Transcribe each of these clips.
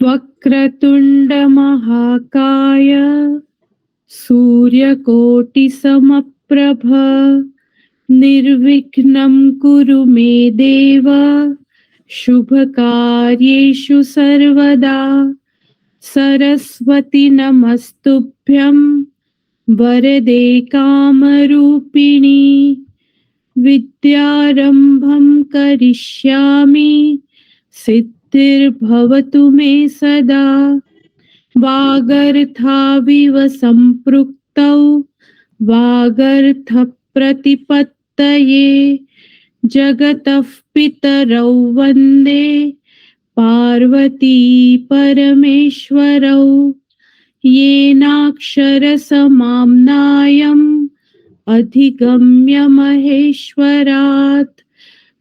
वक्रतुंड महाकाय सूर्यकोटिसमप्रभ निर्विघ्नं कुरु मे देव शुभकार्येषु सर्वदा। सरस्वती नमस्तुभ्यं वरदे कामरूपिणी विद्यारम्भं करिष्यामि सिद्धिर्भवतु मे सदा। वागर्थाविव सम्पृक्तौ वागर्थ प्रतिपत्तये जगतः पितरौ वन्दे पार्वती परमेश्वरौ। येनाक्षरसमाम्नायम् अधिगम्य महेश्वरात्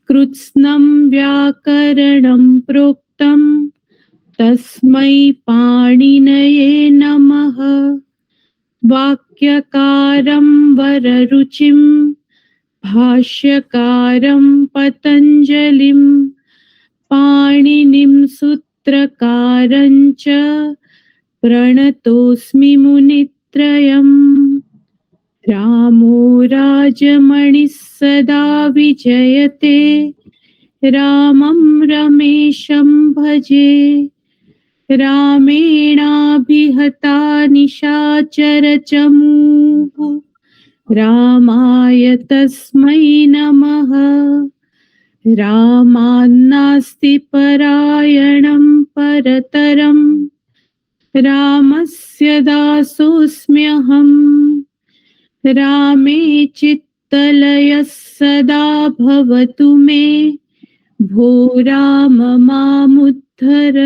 कृत्स्नं व्याकरणं प्रोक्तं तस्मै पाणिनये नमः। वाक्यकारं वररुचिं भाष्यकारं पतञ्जलिं पाणिनिं सूत्रकारं च प्रणतोऽस्मि मुनित्रयम्। रामो राजमणिः सदा विजयते रामं रमेशं भजे। रामेणाभिहता निशाचरचमूः रामाय तस्मै नमः। रामान्नास्ति परायणं परतरं रामस्य दासोऽस्म्यहम्। रामे चित्तलयः सदा भवतु मे भो राम मामुद्धर।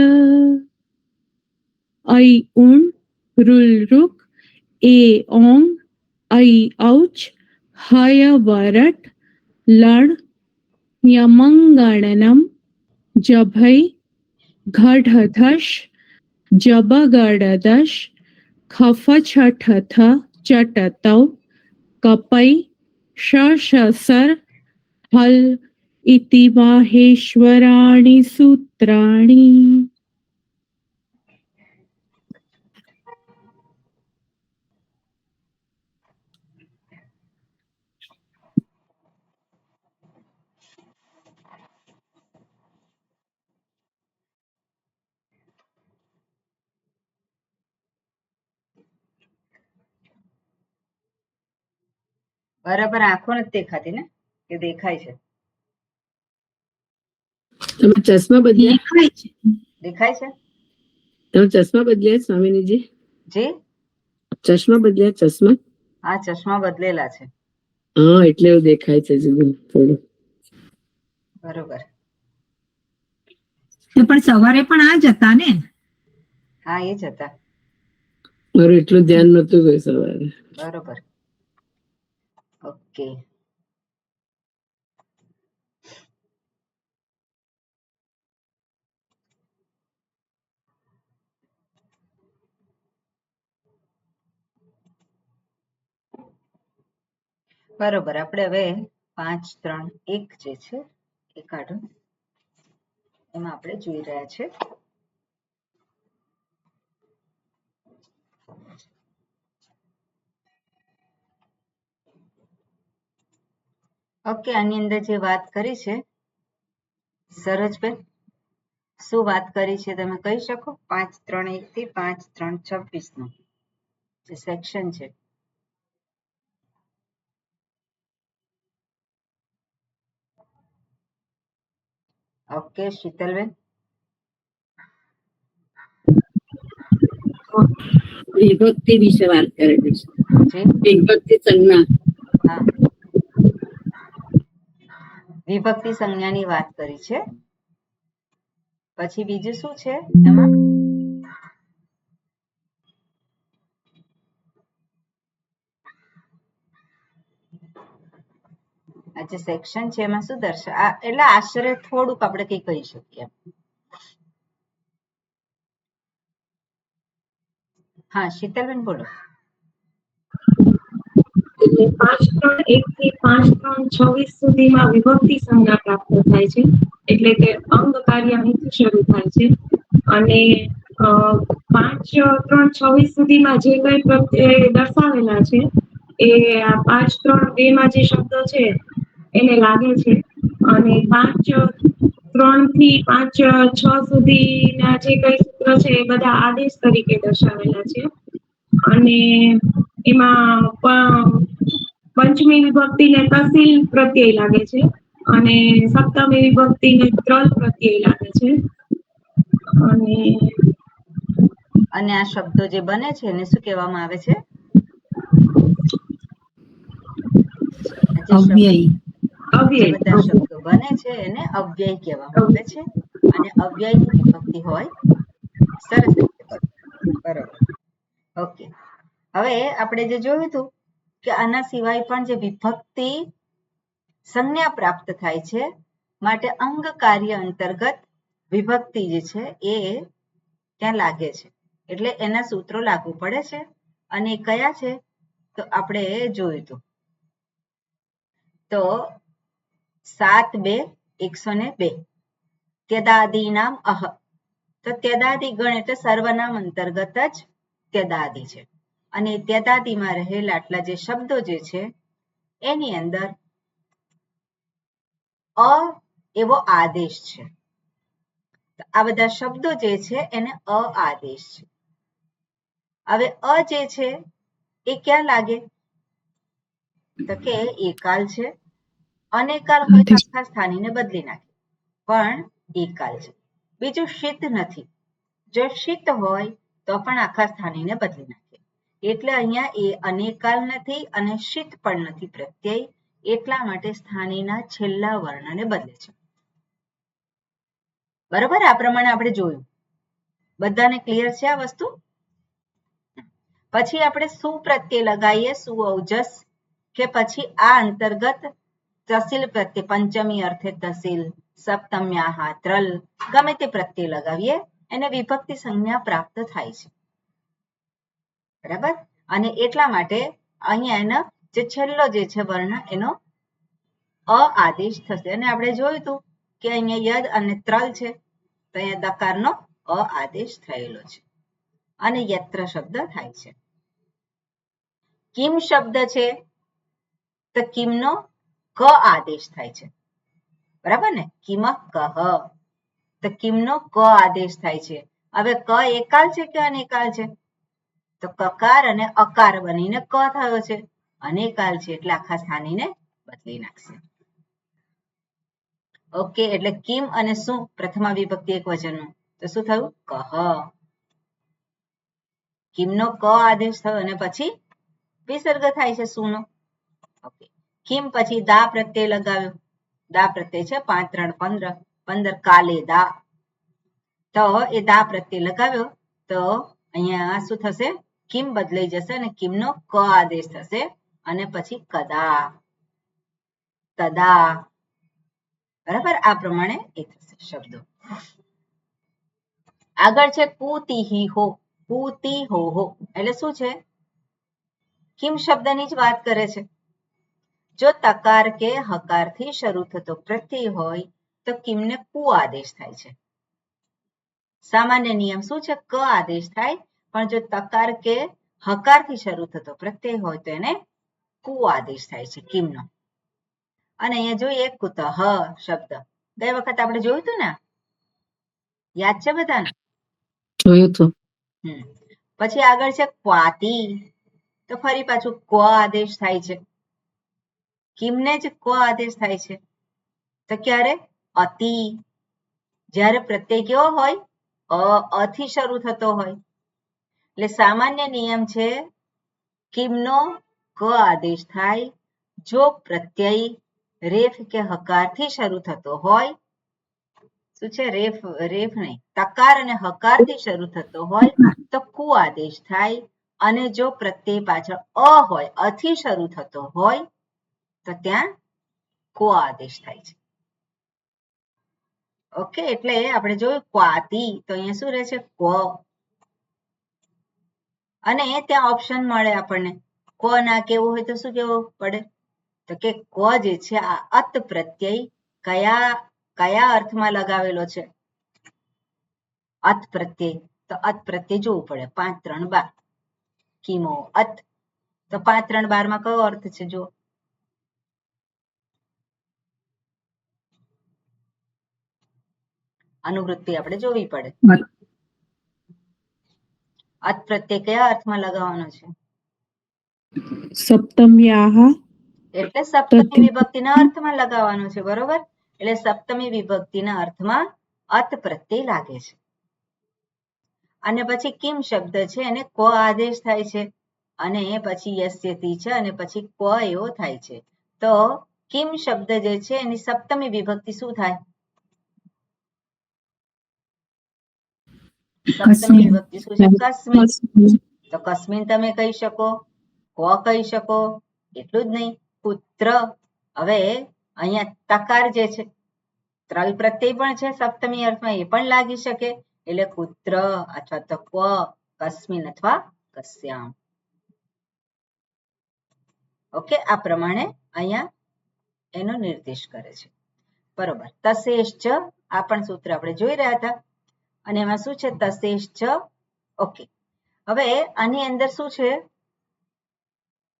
ऐ उण रुल रुक ए ओंग ऐ औच हय वरट लण यमंगणनम जभै घढधश जबगडदश खफछठथ चटतौ कपै शशसर हल इति माहेश्वराणि सूत्राणि। બરાબર આંખો નથી દેખાતી ને કે દેખાય છે? તમે ચશ્મા બદલ્યા? દેખાય છે? તમે ચશ્મા બદલ્યા સ્વામીજી? જે ચશ્મા બદલ્યા? ચશ્મા? હા, ચશ્મા બદલેલા છે. હા, એટલે એવું દેખાય છે થોડું. બરોબર. પણ સવારે પણ આ જ હતા ને? હા, એ જ હતા. મારું એટલું ધ્યાન નતું ગયું સવારે. બરોબર. ઓકે. બરોબર. આપણે હવે 5, 3, 1 જે છે એ કાઢો. એમાં આપણે જોઈ રહ્યા છે ઓકે. આની અંદર જે વાત કરી છે સરોજબેન, શું વાત કરી છે તમે કહી શકો? 5, 3, 1 થી 5, 3, 26 નું જે સેક્શન છે. ઓકે શીતલબેન. વિભક્તિ વિશે વાત કરેલી છે. જી વિભક્તિ સંજ્ઞા. હા, વિભક્તિ સંજ્ઞાની વાત કરી છે. પછી બીજું શું છે એમાં? આ જે સેક્શન છે એમાં શું દર્શા એટલે આશરે થોડુંક આપણે કઈ કહી શકીએ. હા શીતલબેન બોલો. એટલે 5-3-1 થી 5-3-26 સુધીમાં વિભક્તિ સંજ્ઞા પ્રાપ્ત થાય છે, એટલે કે અંગ કાર્ય અહીંથી શરૂ થાય છે. અને 5-3-26 સુધીમાં જે કઈ પ્રત્યય દર્શાવેલા છે એ આ 5-3-2 માં જે શબ્દો છે એને લાગે છે. અને 5-3 થી 5-6 સુધીના જે કઈ સૂત્ર છે એ બધા આદેશ તરીકે દર્શાવેલા છે. અને એમાં પંચમી વિભક્તિને તહસીલ પ્રત્યય લાગે છે અને સપ્તમી વિભક્તિને ત્રલ પ્રત્યય લાગે છે. અને આ શબ્દો જે બને છે એને શું કહેવામાં આવે છે? જે બધા શબ્દો બને છે એને અવ્યય કહેવામાં આવે છે. અને અવ્યયની વિભક્તિ હોય. સરસ રીતે બરોબર. ઓકે, હવે આપણે જે જોયું હતું કે આના સિવાય પણ જે વિભક્તિ સંજ્ઞા પ્રાપ્ત થાય છે માટે અંગ કાર્ય અંતર્ગત વિભક્તિ જે છે એ ત્યાં લાગે છે, એટલે એના સૂત્રો લાગુ પડે છે. અને કયા છે તો આપણે જોયું હતું. તો 7-2-102 ત્યદાદિનામ અહ. તો ત્યદાદિ ગણ એટલે સર્વનામ અંતર્ગત જ ત્યદાદિ છે. અને ત્યદાદિમાં રહેલા આટલા જે શબ્દો જે છે એની અંદર અ એવો આદેશ છે. આ બધા શબ્દો જે છે એને અ આદેશ છે. હવે અ જે છે એ ક્યાં લાગે તો કે એકાલ છે. અનેકાલ હોય તો આખા સ્થાનીને બદલી નાખે, પણ એકાલ છે. બીજું શિત નથી. જો શિત હોય તો પણ આખા સ્થાનીને બદલી નાખે. એટલે અહીંયા એ અનેકાલ નથી અને શિત પણ નથી પ્રત્યય, એટલા માટે સ્થાનીના છેલ્લા વર્ણને બદલે છે. બરોબર, આ પ્રમાણે આપણે જોયું. બધાને ક્લિયર છે આ વસ્તુ? પછી આપણે શું પ્રત્યય લગાવીએ, શું અવજસ કે પછી આ અંતર્ગત તસીલ પ્રત્યય, પંચમી અર્થે તસીલ, સપ્તમ્યાહા ત્રલ, ગમે તે પ્રત્યય લગાવીએ એને વિભક્તિ સંજ્ઞા પ્રાપ્ત થાય છે. બરાબર, અને એટલા માટે અહીંયા એનો જે છેલ્લો જે છે વર્ણ એનો અ આદેશ થશે. અને આપણે જોયું હતું કે અહીંયા યદ અને ત્રલ છે તો અહીંયા દકારનો અ આદેશ થયેલો છે અને યત્ર શબ્દ થાય છે. કિમ શબ્દ છે તો કિમનો ક આદેશ થાય છે. બરાબર ને, કિમ કહ તો કિમનો ક આદેશ થાય છે. હવે ક એકાલ છે કે અનેકાલ છે તો કકાર અને અકાર બનીને ક થયો છે. અનેકાલ છે એટલે આખા સ્થાનીને બદલી નાખશે. ઓકે, એટલે કિમ અને શું પ્રથમા વિભક્તિ એક વચનનું તો શું થયું? કહ. કિમનો ક આદેશ થયો અને પછી વિસર્ગ થાય છે સુનો. ઓકે, કિમ પછી દા પ્રત્યય લગાવ્યો. દા પ્રત્યય છે 5-3-15 કાલે દા. તો એ દા પ્રત્યય લગાવ્યો તો અહીંયા શું થશે? કિમ બદલાઈ જશે અને કિમનો ક આદેશ થશે અને પછી કદા, તદા. બરાબર, આ પ્રમાણે એ થશે શબ્દો. આગળ છે કુતિહી હો. કુતી હો એટલે શું છે? કિમ શબ્દની જ વાત કરે છે. જો તકાર કે હકાર થી શરૂ થતો પ્રત્યય હોય તો કિમને કુ આદેશ થાય છે. સામાન્ય નિયમ શું છે? ક આદેશ થાય, પણ જો તકાર કે હકાર થી શરૂ થતો પ્રત્યય હોય તો એને કુ આદેશ થાય છે કિમનો. અને અહીંયા જોઈએ કુતહ શબ્દ, ગઈ વખત આપણે જોયું હતું ને, યાદ છે બધાને? જોયું હતું. પછી આગળ છે ક્વાતી, તો ફરી પાછું ક આદેશ થાય છે. કિમને જ ક આદેશ થાય છે તો ક્યારે? અતિ, જ્યારે પ્રત્યય કેવો હોય? અ થી શરૂ થતો હોય. એટલે સામાન્ય નિયમ છે કિમનો ક આદેશ થાય જો પ્રત્યય રેફ કે હકાર થી શરૂ થતો હોય. શું છે? રેફ નહીં, તકાર અને હકાર થી શરૂ થતો હોય તો કુ આદેશ થાય. અને જો પ્રત્યય પાછળ અ હોય, અ થી શરૂ થતો હોય તો ત્યાં કો આદેશ થાય છે. ઓકે, એટલે આપણે જોયું ક્વાતી તો અહીંયા શું રહે છે? ક. અને ત્યાં ઓપ્શન મળે આપણને કો ના કેવું હોય તો શું કેવું પડે? તો કે કો જે છે આ અત પ્રત્યય કયા અર્થમાં લગાવેલો છે? અત પ્રત્યય. તો અત પ્રત્યય જોવું પડે. 5, 3, 12 કિમો અત. તો 5, 3, 12 માં કયો અર્થ છે? જો અનુવૃત્તિ આપણે જોવી પડે. અત પ્રત્યય કયા અર્થમાં લગાવવાનો છે? સપ્તમ્યાહ એટલે સપ્તમી વિભક્તિના અર્થમાં લગાવવાનો છે. બરોબર? એટલે સપ્તમી વિભક્તિના અર્થમાં અત પ્રત્યય લાગે છે. અને પછી કિમ શબ્દ છે એને ક આદેશ થાય છે અને પછી યસ્યતિ છે અને પછી ક એવો થાય છે. તો કિમ શબ્દ જે છે એની સપ્તમી વિભક્તિ શું થાય? સપ્તમી વિભક્તિ શું છે? કસ્મિન. તો કસ્મિન તમે કહી શકો, ક કહી શકો, એટલું જ નહીં પુત્ર. હવે અહીંયા તકાર જે છે ત્રલ પ્રત્યય પણ છે સપ્તમી અર્થમાં, એ પણ લાગી શકે. એટલે પુત્ર અથવા તો કસ્મિન અથવા કસ્યામ. ઓકે, આ પ્રમાણે અહીંયા એનો નિર્દેશ કરે છે. બરોબર. તસેશ્ચ આ પણ સૂત્ર આપણે જોઈ રહ્યા હતા અને એમાં શું છે? તસેશ્ચ. ઓકે, હવે આની અંદર શું છે?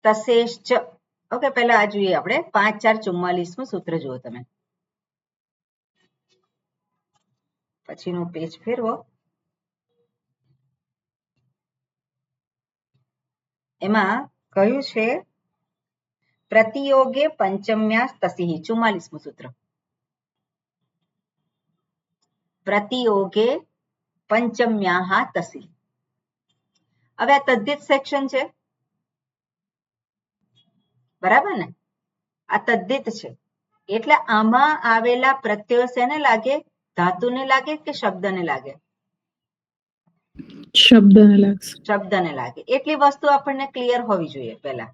તસેશ્ચ. ઓકે, પહેલા આ જોઈએ આપણે. 5, 4, 44 સૂત્ર જુઓ તમે. પછીનું પેજ ફેરવો. એમાં કયું છે? પ્રતિયોગે પંચમ્યા તસિહ. 44મું સૂત્ર. પ્રતિયોગે પંચમ્યા તસિહ. હવે આ તદ્ધિત સેક્શન છે, બરાબર ને? આ તદ્ધિત છે એટલે આમાં આવેલા પ્રત્યયો શેને લાગે? ધાતુને લાગે કે શબ્દને લાગે? શબ્દને લાગશે. શબ્દને લાગે. એટલી વસ્તુ આપણને ક્લિયર હોવી જોઈએ પહેલા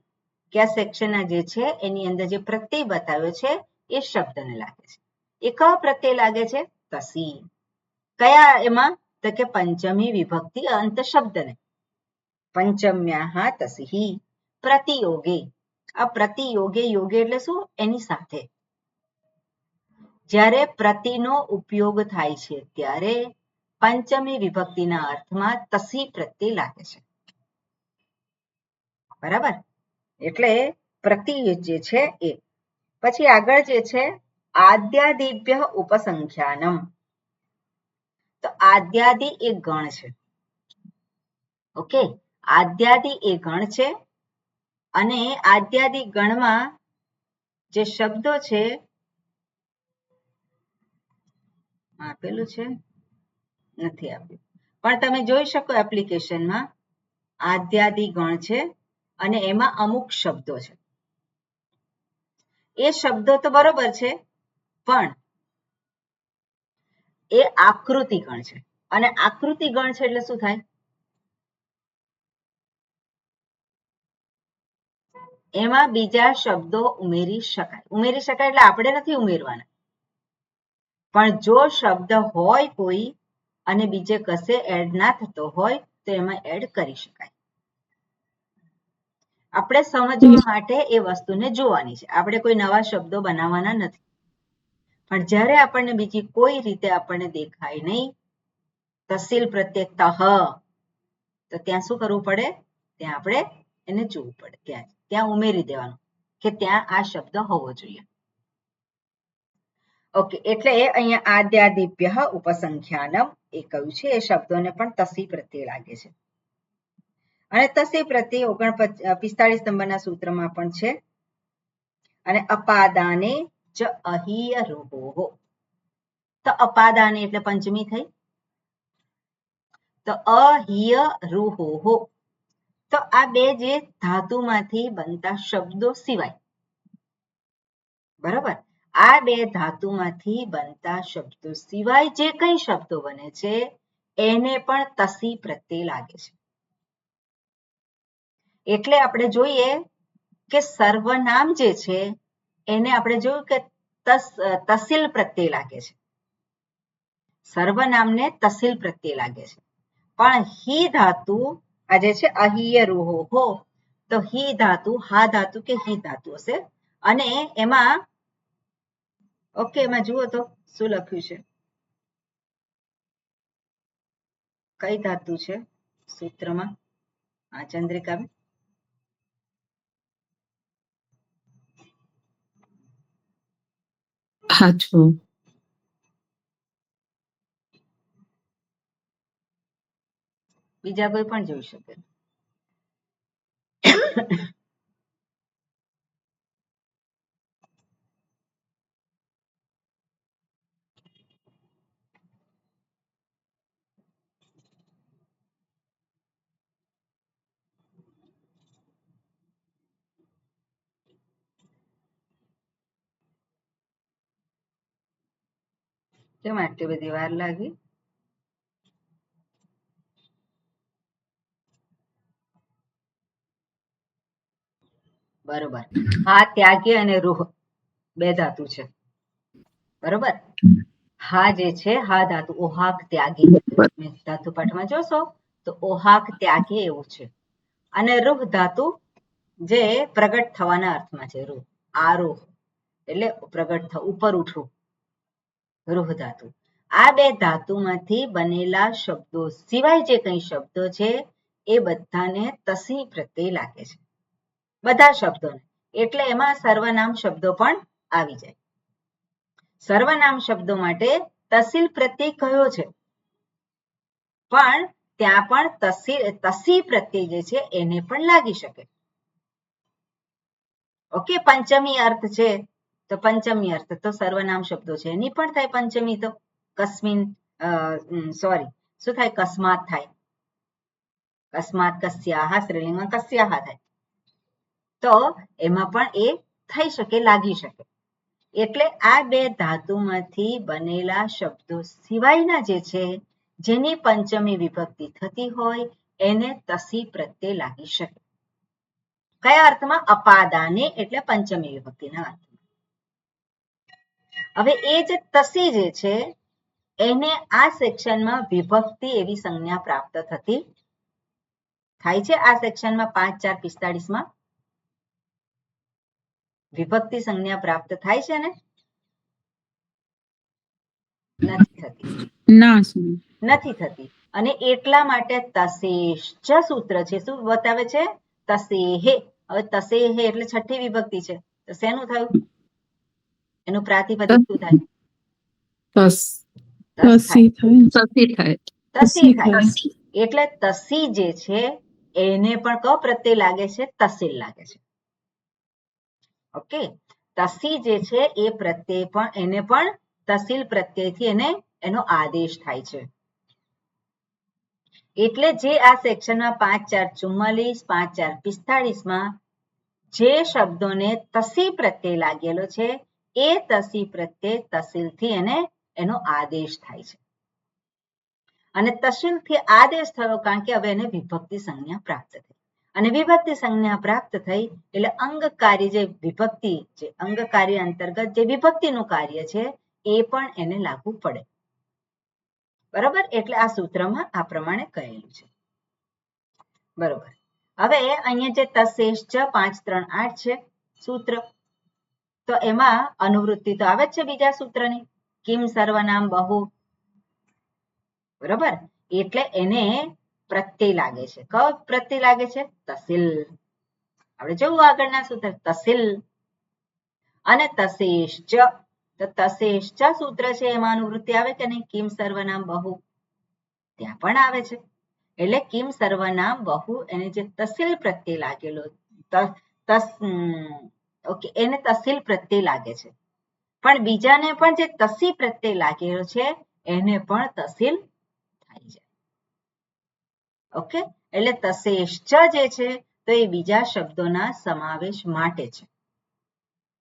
કે આ સેક્શનના જે છે એની અંદર જે પ્રત્યય બતાવ્યો છે એ શબ્દને લાગે છે. એ કયો પ્રત્યય લાગે છે? તસી. કયા એમાં? તો કે પંચમી વિભક્તિ અંત શબ્દને. પંચમ્યા તસિહ. પ્રતિયોગે. આ પ્રતિયોગે, યોગે એટલે શું? એની સાથે. જ્યારે પ્રતિનો ઉપયોગ થાય છે ત્યારે પંચમી વિભક્તિના અર્થમાં તસી પ્રત્યય લાગે છે. બરાબર? એટલે પ્રતિ જે છે એ. પછી આગળ જે છે આદ્યાદિભ્ય ઉપસંખ્યાનમ. તો આદ્યાદિ એ ગણ છે. ઓકે, આદ્યાદિ એ ગણ છે અને આદ્યાદિ ગણમાં જે શબ્દો છે આપેલું છે, નથી આપ્યું, પણ તમે જોઈ શકો એપ્લિકેશનમાં. આદ્યાદિ ગણ છે અને એમાં અમુક શબ્દો છે. એ શબ્દો તો બરોબર છે પણ એ આકૃતિ ગણ છે. અને આકૃતિ ગણ છે એટલે શું થાય? એમાં બીજા શબ્દો ઉમેરી શકાય. ઉમેરી શકાય એટલે આપણે નથી ઉમેરવાના, પણ જો શબ્દ હોય કોઈ અને બીજે કશે એડ ના થતો હોય તો એમાં એડ કરી શકાય. આપણે સમજવા માટે એ વસ્તુને જોવાની છે. આપણે કોઈ નવા શબ્દો બનાવવાના નથી. પણ જ્યારે આપણને બીજી કોઈ રીતે આપણને દેખાય નહીં, તસિલ પ્રત્યય તહ, તો ત્યાં શું કરવું પડે? ત્યાં આપણે એને જોવું પડે. ત્યાં ઉમેરી દેવાનું કે ત્યાં આ શબ્દ હોવો જોઈએ. ઓકે, એટલે અહીંયા આદ્યાદિભ્ય ઉપસંખ્યાનમ એ કહ્યું છે. એ શબ્દોને પણ તસી પ્રત્યય લાગે છે. અને તસી પ્રત્યય 45 નંબરના સૂત્રમાં પણ છે. અને અપાદાને ચ અહીય રૂપો. તો અપાદાને એટલે પંચમી થઈ. તો અહિય રૂહો. તો આ બે જે ધાતુમાંથી બનતા શબ્દો સિવાય, બરોબર, આ બે ધાતુમાંથી બનતા શબ્દો સિવાય જે કઈ શબ્દો બને છે એને પણ તસી પ્રત્યય લાગે છે. એટલે આપણે જોઈએ કે સર્વનામ જે છે એને આપણે જોયું કે તસિલ પ્રત્યય લાગે છે. સર્વનામને તસિલ પ્રત્યય લાગે છે. પણ હી ધાતુ આ જે છે અહિય રૂહો, તો હી ધાતુ, હા ધાતુ કે હી ધાતુ હશે. અને એમાં ઓકે, એમાં જુઓ તો શું લખ્યું છે, કઈ ધાતુ છે સૂત્રમાં? આ ચંદ્રિકા, હાચો. બીજા કોઈ પણ જોઈ શકે. કેમ આટલી બધી વાર લાગી? બરોબર. હા ત્યાગી અને રૂહ બે ધાતુ છે. બરોબર. હા જે છે, હા ધાતુ ઓહાક ત્યાગી, ધાતુ પાઠમાં જોશો તો ઓહાક ત્યાગી એવું છે. અને રૂહ ધાતુ જે પ્રગટ થવાના અર્થમાં છે. રૂહ, આરોહ એટલે પ્રગટ થવું, ઉપર ઉઠવું, રૂહ ધાતુ. આ બે ધાતુમાંથી બનેલા શબ્દો સિવાય જે કઈ શબ્દો છે એ બધાને તસી પ્રત્યય લાગે છે, બધા શબ્દોને. એટલે એમાં સર્વનામ શબ્દો પણ આવી જાય. સર્વનામ શબ્દો માટે તસિલ પ્રત્યય કયો છે, પણ ત્યાં પણ તસી પ્રત્યય જે છે એને પણ લાગી શકે. ઓકે, પંચમી અર્થ છે તો પંચમી અર્થ તો સર્વનામ શબ્દો છે એની પણ થાય પંચમી. તો કસ્મિન, સોરી, શું થાય? કસ્માત થાય. કસ્માત કસ્યાહ, સ્ત્રીલિંગમાં કસ્યાહ થાય. તો એમાં પણ એ થઈ શકે, લાગી શકે. એટલે આ બે ધાતુમાંથી બનેલા શબ્દો સિવાયના જે છે, જેની પંચમી વિભક્તિ થતી હોય એને તસી પ્રત્યય લાગી શકે. કયા અર્થમાં? અપાદાને એટલે પંચમી વિભક્તિના અર્થમાં. હવે એ જે તસી જે છે એને આ સેક્શનમાં વિભક્તિ એવી સંજ્ઞા પ્રાપ્ત થતી થાય છે. આ સેક્શનમાં 5-4-45 વિભક્તિ સંજ્ઞા પ્રાપ્ત થાય છે ને? નથી થતી. નથી થતી. અને એટલા માટે તસેશ્ચ સૂત્ર છે. શું બતાવે છે? તસેહે. હવે તસેહે એટલે છઠ્ઠી વિભક્તિ છે, તો શેનું થયું? એનું પ્રાતિપદિક શું થાય? તસી થાય. એટલે તસી જે છે એને પણ કયો પ્રત્યય લાગે છે? તસિલ લાગે છે. ઓકે, તસી જે છે એ પ્રત્યય પણ એને પણ તસિલ પ્રત્યયથી એનો આદેશ થાય છે. એટલે જે આ સેક્શનમાં 5-4-44, 5-4-45 જે શબ્દોને તસી પ્રત્યય લાગેલો છે એ તસી પ્રત્યય તસિલથી એનો આદેશ થાય છે. અને તસિલથી આદેશ થયો કારણ કે હવે એને વિભક્તિ સંજ્ઞા પ્રાપ્ત થઈ. અને વિભક્તિ સંજ્ઞા પ્રાપ્ત થઈ એટલે અંગકારી જે વિભક્તિ છે, અંગકાર્ય અંતર્ગત જે વિભક્તિનું કાર્ય છે એ પણ એને લાગુ પડે. બરોબર. એટલે આ સૂત્રમાં આ પ્રમાણે કહેલું છે. બરોબર. હવે અહીંયા જે તસેશ્ચ 5-3-8 છે સૂત્ર, તો એમાં અનુવૃત્તિ તો આવે જ છે બીજા સૂત્રની, કિમ સર્વનામ બહુ. બરોબર. એટલે એને પ્રત્યય લાગે છે. કયો પ્રત્યય લાગે છે? તસિલ. આપણે જોવું આગળના સૂત્ર, તસિલ. અને તસેશ્ચ, તો તસેશ્ચ સૂત્ર છે એમાં અનુવૃત્તિ આવે કે નહીં? કિમ સર્વનામ બહુ, ત્યાં પણ આવે છે. એટલે કિમ સર્વનામ બહુ એને જે તસિલ પ્રત્યય લાગેલો, ઓકે, એને તસિલ પ્રત્યય લાગે છે. પણ બીજાને પણ જે તસી પ્રત્યય લાગેલો છે એને પણ તસિલ થાય છે. ઓકે, એટલે તસેશ્ચ જે છે તો એ બીજા શબ્દોના સમાવેશ માટે છે,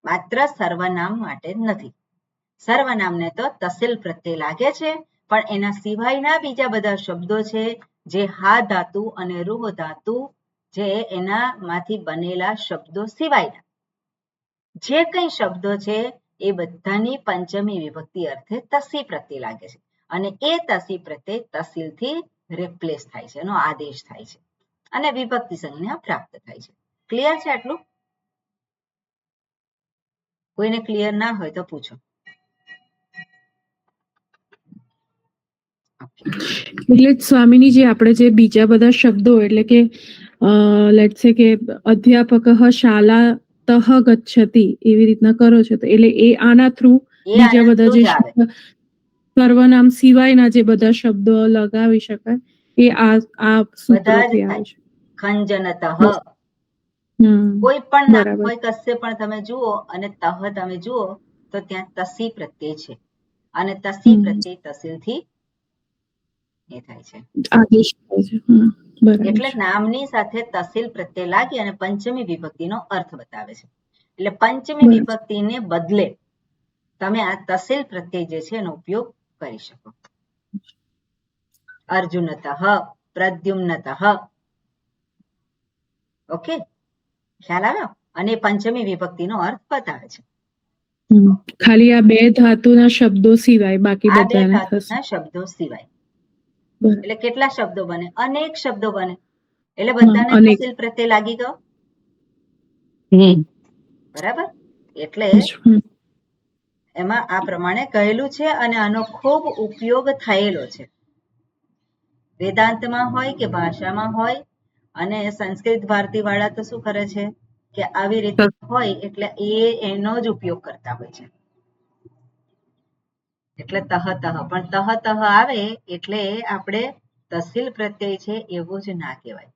માત્ર સર્વનામ માટે નથી. સર્વનામને તો તસિલ પ્રત્યય લાગે છે, પણ એના સિવાયના બીજા બધા શબ્દો છે જે હા ધાતુ અને રૂહ ધાતુ જે એનામાંથી બનેલા શબ્દો સિવાયના જે કઈ શબ્દો છે એ બધાની પંચમી વિભક્તિ અર્થે તસી પ્રત્યય લાગે છે. અને એ તસી પ્રત્યય તસિલથી રિપ્લેસ થાય છે, એનો આદેશ થાય છે અને વિભક્તિ સંજ્ઞા પ્રાપ્ત થાય છે. ક્લિયર છે આટલું? કોઈને ક્લિયર ના હોય તો પૂછો. એટલે સ્વામીની આપણે જે બીજા બધા શબ્દો એટલે કે લેટ્સ સે કે અધ્યાપક શાલાતઃ ગચ્છતિ એવી રીતના કરો છો તો એટલે એ આના થ્રુ બીજા બધા જે સર્વનામ સિવાયના જે બધા શબ્દો લગાવી શકાય એ આ સૂત્રથી આવે છે. ખંજનતઃ હમ કોઈ પણ નામ બરાબર. હોય કશે પણ તમે જુઓ અને તહ તમે જુઓ તો ત્યાં તસી પ્રત્યય છે અને તસી પ્રત્યય તસીલથી એ થાય છે. આદેશ થાય છે. બરાબર એટલે છે. નામની સાથે તસીલ પ્રત્યય લાગી અને પંચમી વિભક્તિનો અર્થ બતાવે છે. એટલે પંચમી બરાબર. વિભક્તિને બદલે તમે આ તસીલ પ્રત્યય જે છે એનો ઉપયોગ કરી શકો. અર્જુનતઃ, પ્રદ્યુમ્નતઃ. ઓકે, ખ્યાલ આવ્યો? અને પંચમી વિભક્તિનો અર્થ બતાવે છે. ખાલી આ બે ધાતુના શબ્દો સિવાય બાકી આ બે બધાને થશે. ધાતુના શબ્દો સિવાય. બરાબર. એટલે કેટલા શબ્દો બને? અનેક શબ્દો બને. એટલે બધાને અનેક. તસીલ પ્રત્યય લાગી ગયો. બરાબર? એટલે એમાં આ પ્રમાણે કહેલું છે અને આનો ખૂબ ઉપયોગ થયેલો છે. વેદાંતમાં હોય કે ભાષામાં હોય. અને સંસ્કૃત ભારતી વાળા તો શું કરે છે કે આવી રીતે હોય એટલે એનો જ ઉપયોગ કરતા હોય છે. એટલે તહ પણ તહ આવે એટલે આપણે તસીલ પ્રત્યય છે એવું જ ના કહેવાય.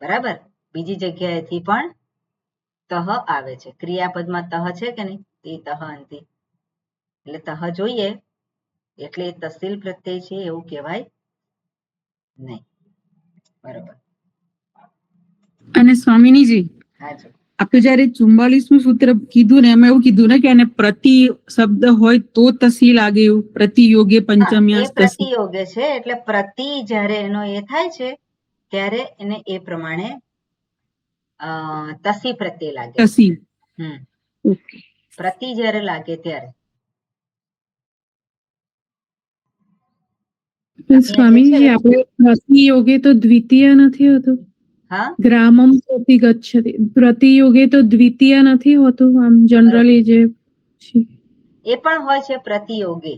બરાબર? બીજી જગ્યાએથી પણ તહ આવે છે. ક્રિયાપદમાં તહ છે કે નહીં? તે તહ અંતિ. એટલે તહ જોઈએ એટલે તસીલ પ્રત્યય છે એવું કહેવાય નહીં. બરોબર. અને સ્વામિનીજી, હાજી. આપણે જયારે 44મું સૂત્ર કીધું ને એમાં એવું કીધું ને કે એને પ્રતિ શબ્દ હોય તો તસી લાગે એવું, પ્રતિયોગે એ પંચમ્યાસ તસી. પ્રતિયોગે છે એટલે પ્રતિ જ્યારે એનો એ થાય છે ત્યારે એને એ પ્રમાણે તસી પ્રત્યય લાગે. તસી. ઓકે. પ્રતિ જ્યારે લાગે ત્યારે. સ્વામીજી આપણે પ્રતિયોગે તો દ્વિતીય નથી હોતું? હા, ગ્રામમ પ્રતિ ગચ્છતિ પ્રતિયોગે તો દ્વિતીય નથી હોતું આમ જનરલી જે એ પણ હોય છે પ્રતિયોગે,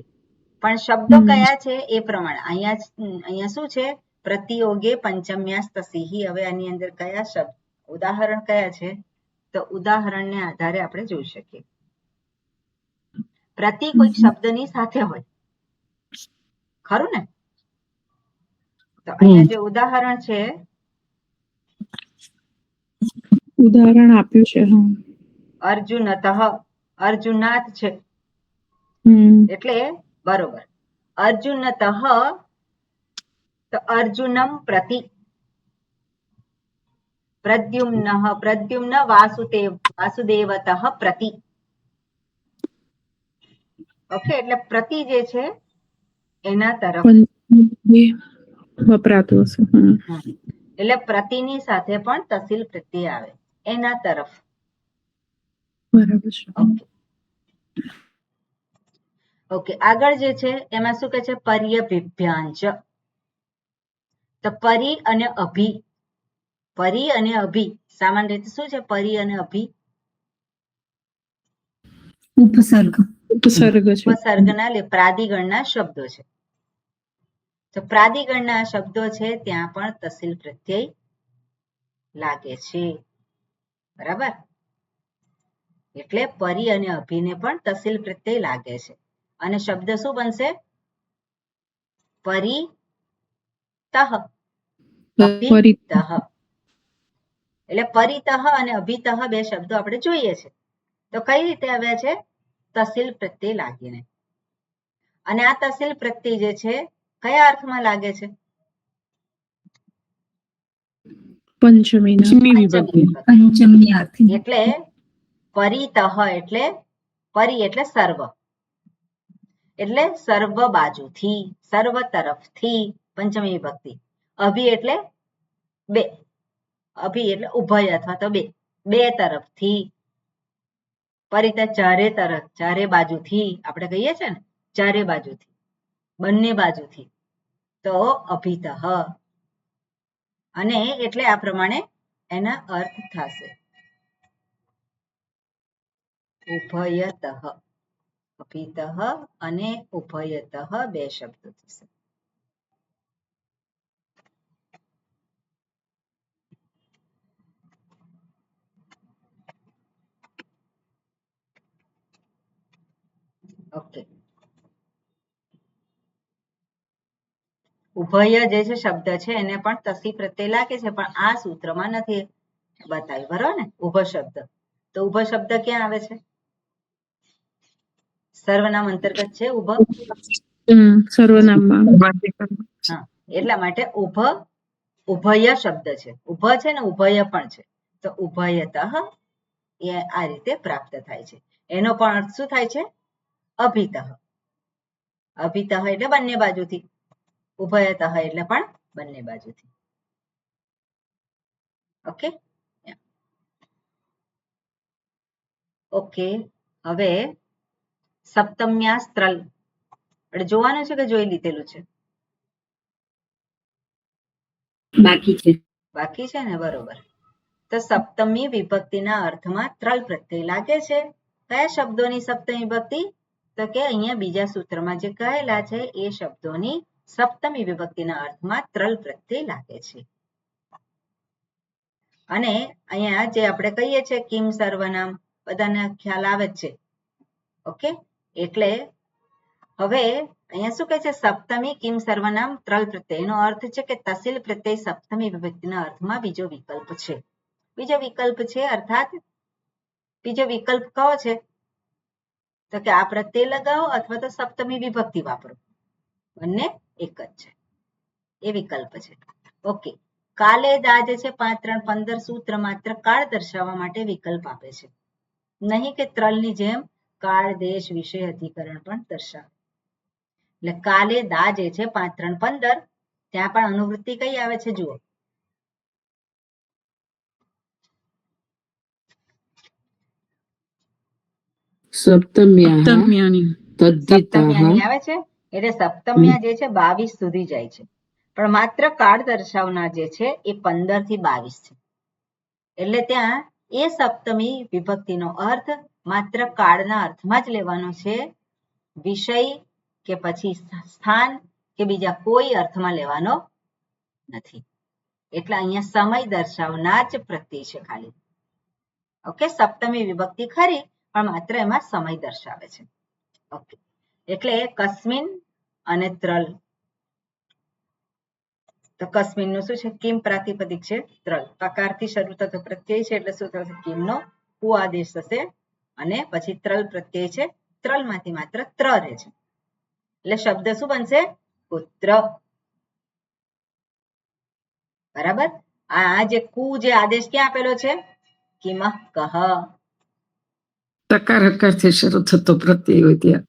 પણ શબ્દો કયા છે એ પ્રમાણે. અહીંયા શું છે? પ્રતિયોગે પંચમ્યાસ તસીહી. હવે આની અંદર કયા શબ્દ ઉદાહરણ કયા છે? તો ઉદાહરણને આધારે આપણે જોઈ શકીએ. પ્રતિ કોઈક શબ્દની સાથે હોય, ખરું ને? તો અહીંયા જે ઉદાહરણ છે, ઉદાહરણ આપ્યું છે. અર્જુનતઃ, અર્જુનાત છે એટલે બરોબર. અર્જુનતઃ તો અર્જુનમ પ્રતિ. પ્રદ્યુમ્ન વાસુદેવતઃ પ્રતિ. ઓકે, એટલે પ્રતિ જે છે એના તરફ વપરાતું હશે. એટલે પ્રતિની સાથે પણ તસીલ પ્રત્યય આવે, એના તરફ. બરાબર છે. ઓકે, આગળ જે છે એમાં શું કે છે? પર્યભિભ્યાંચ. તો પરી અને અભી. પરી અને અભી સામાન્ય રીતે શું છે? પરી અને અભી ઉપસર્ગના પ્રાદિગણના શબ્દો છે. તો પ્રાદિગણના શબ્દો છે ત્યાં પણ તસીલ પ્રત્યય લાગે છે. બરાબર? એટલે પરી અને અભીને પણ તસીલ પ્રત્યય લાગે છે. અને શબ્દ શું બનશે? પરિતઃ, અભિતઃ. એટલે પરિતઃ અને અભિતઃ બે શબ્દો આપણે જોઈએ છે. તો કઈ રીતે આવ્યા છે? તસીલ પ્રત્યય લાગીને. અને આ તસીલ પ્રત્યય જે છે કયા અર્થમાં લાગે છે? પંચમી વિભક્તિ. એટલે પરિતઃ એટલે પરી એટલે સર્વ, એટલે સર્વ બાજુથી, સર્વ તરફથી પંચમી વિભક્તિ. અભી એટલે બે, અભી એટલે ઉભય અથવા તો બે તરફથી. પરિતઃ ચારે તરફ, ચારે બાજુથી આપણે કહીએ છીએ ને, ચારે બાજુથી, બંને બાજુથી. તો અભિતઃ. અને એટલે આ પ્રમાણે એના અર્થ થશે. ઉભયતઃ, અભિતઃ અને ઉભયતઃ બે શબ્દો થશે. ઓકે, ઉભય જે છે શબ્દ છે એને પણ તસી પ્રત્યય લાગે છે, પણ આ સૂત્રમાં નથી બતાવ્યું, બરોબર ને? ઉભ શબ્દ, તો ઉભ શબ્દ ક્યાં આવે છે? સર્વનામ અંતર્ગત છે ઉભ. સર્વનામમાં. હા, એટલા માટે ઉભ ઉભય શબ્દ છે. ઉભ છે ને ઉભય પણ છે, તો ઉભયતઃ એ આ રીતે પ્રાપ્ત થાય છે. એનો પણ અર્થ શું થાય છે? અભિતઃ. અભિતઃ એટલે બંને બાજુથી, ઉભયતઃ એટલે પણ બંને બાજુથી. ઓકે ઓકે, હવે સપ્તમ્યા સ્ત્રલ એટલે જોવાનું છે કે જોઈ લીધેલું છે? બાકી છે. બાકી છે ને, બરોબર. તો સપ્તમી વિભક્તિના અર્થમાં ત્રલ પ્રત્યય લાગે છે. કયા શબ્દોની સપ્તમી વિભક્તિ? તો કે અહીંયા બીજા સૂત્રમાં જે કહેલા છે એ શબ્દોની સપ્તમી વિભક્તિના અર્થમાં ત્રલ પ્રત્યય લાગે છે. અને અહીંયા જે આપણે કહીએ છીએ કિમ સર્વનામ, બધાને ખ્યાલ આવે જ છે. ઓકે, એટલે હવે અહીંયા શું કહે છે? સપ્તમી કિમ સર્વનામ ત્રલ પ્રત્યય. એનો અર્થ છે કે તસિલ પ્રત્યય સપ્તમી વિભક્તિના અર્થમાં બીજો વિકલ્પ છે. બીજો વિકલ્પ છે, અર્થાત બીજો વિકલ્પ કયો છે? તો કે આ પ્રત્યય લગાવો અથવા તો સપ્તમી વિભક્તિ વાપરો, બંને એક જ છે, એ વિકલ્પ છે. ઓકે, કાલે દા જે છે 5, 3, 15 સૂત્ર માત્ર કાળ દર્શાવવા માટે વિકલ્પ આપે છે, નહીં કે ત્રલની જેમ કાળ, દેશ, વિષય, અધિકરણ પણ દર્શાવે. એટલે કાલે દા જે છે 5, 3, 15 ત્યાં પણ અનુવૃત્તિ કઈ આવે છે? જુઓ, સપ્તમ્યાની સપ્તમ્યાની આવે છે. એટલે સપ્તમ્યા જે છે 22 સુધી જાય છે, પણ માત્ર કાળ દર્શાવનાર જે છે એ 15 થી 22 છે. એટલે ત્યાં એ સપ્તમી વિભક્તિનો અર્થ માત્ર કાળના અર્થમાં જ લેવાનો છે, વિષય કે પછી સ્થાન કે બીજા કોઈ અર્થમાં લેવાનો નથી. એટલે અહીંયા સમય દર્શાવનાર જ પ્રત્યય છે ખાલી. ઓકે, સપ્તમી વિભક્તિ ખરી, પણ માત્ર એમાં સમય દર્શાવે છે. ઓકે, એટલે કસ્મિન અને ત્રલ. તો કસ્મિન નું શું છે? કિમ પ્રાતિપદિક છે ત્રલ. તકારથી શરૂ થતો પ્રત્યય છે એટલે શું થશે? કિમનો કુ આદેશ થશે, અને પછી ત્રલ પ્રત્યય છે, ત્રલ માંથી માત્ર ત્ર રહે છે. એટલે શબ્દ શું બનશે? પુત્ર. બરાબર. આ જે કુ જે આદેશ ક્યાં આપેલો છે? કિમઃ કહ. તકાર હકારથી શરૂ થતો પ્રત્યય હોય ત્યાં.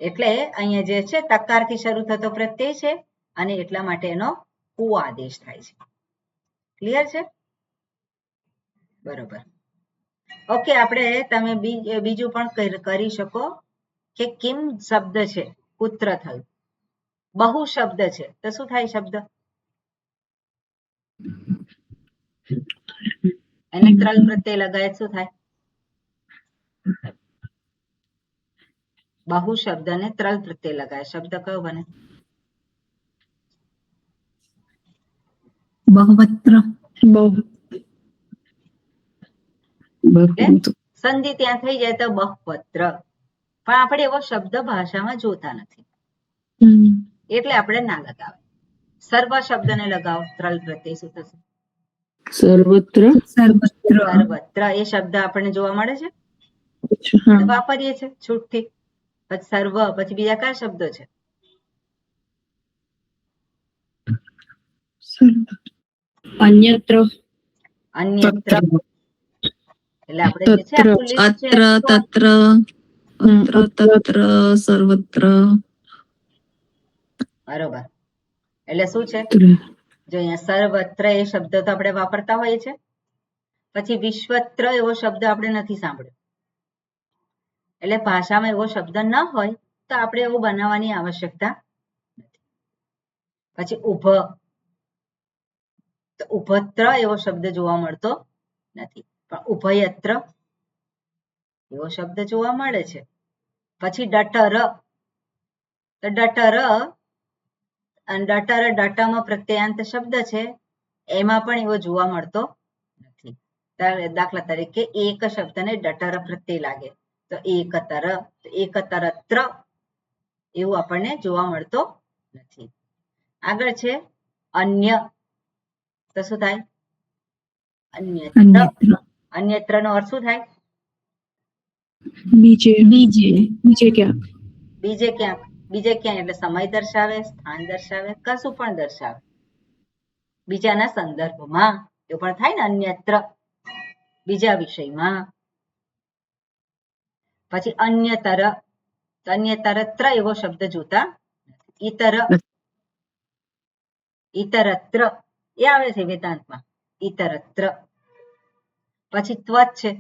એટલે અહીંયા જે છે તકારથી શરૂ થતો પ્રત્યય છે, અને એટલા માટે એનો કુ આદેશ થાય છે. ક્લિયર છે? બરોબર. ઓકે, આપણે તમે બીજું પણ કરી શકો કે કિમ શબ્દ છે, પુત્ર થયું. બહુ શબ્દ છે તો શું થાય? શબ્દ એને ત્રલ પ્રત્યય લગાય શું થાય? બહુ શબ્દ ને ત્રલ પ્રત્યય લગાય શબ્દ કયો બને? બહુવત્ર. સંધિ ત્યાં થઈ જાય તો બહવત્ર, પણ આપણે એવો શબ્દ ભાષામાં જોતા નથી, એટલે આપણે ના લગાવે. સર્વ શબ્દને લગાવો ત્રલ પ્રત્યય, શું થશે? સર્વત્ર. સર્વત્ર એ શબ્દ આપણને જોવા મળે છે, વાપરીએ છીએ છૂટથી. પછી સર્વ, પછી બીજા કયા શબ્દો છે? અન્યત્ર. અન્યત્ર. એટલે આપણે જે છે આખું લિસ્ટ છે, અત્ર, તત્ર, અત્ર, તત્ર, સર્વત્ર. બરોબર. એટલે શું છે? જો અહીંયા સર્વત્ર એ શબ્દ તો આપણે વાપરતા હોઈએ છીએ. પછી વિશ્વત્ર એવો શબ્દ આપણે નથી સાંભળ્યો. એટલે ભાષામાં એવો શબ્દ ન હોય તો આપણે એવું બનાવવાની આવશ્યકતા નથી. પછી ઉભ, તો ઉભત્ર એવો શબ્દ જોવા મળતો નથી, પણ ઉભયત્ર એવો શબ્દ જોવા મળે છે. પછી ડટર, તો ડટર અને ડટર ડટામાં પ્રત્યયાંત શબ્દ છે, એમાં પણ એવો જોવા મળતો નથી. દાખલા તરીકે એક શબ્દને ડટર પ્રત્યય લાગે તો એકતર, એકતરત્ર એવું આપણને જોવા મળતો નથી. આગળ છે અન્ય, તો શું થાય? અન્યત્ર. અન્યત્ર નો અર્થ શું થાય? બીજે બીજે ક્યાં. બીજે ક્યાંક. બીજે ક્યાંય એટલે સમય દર્શાવે, સ્થાન દર્શાવે, કશું પણ દર્શાવે, બીજાના સંદર્ભમાં એવું પણ થાય ને અન્યત્ર, બીજા વિષયમાં. પછી અન્યતર, અન્યતરત્ર એવો શબ્દ જોતા ઇતર, ઇતરત્ર એ આવે છે વેદાંતમાં, ઇતરત્ર. પછી ત્વચ છે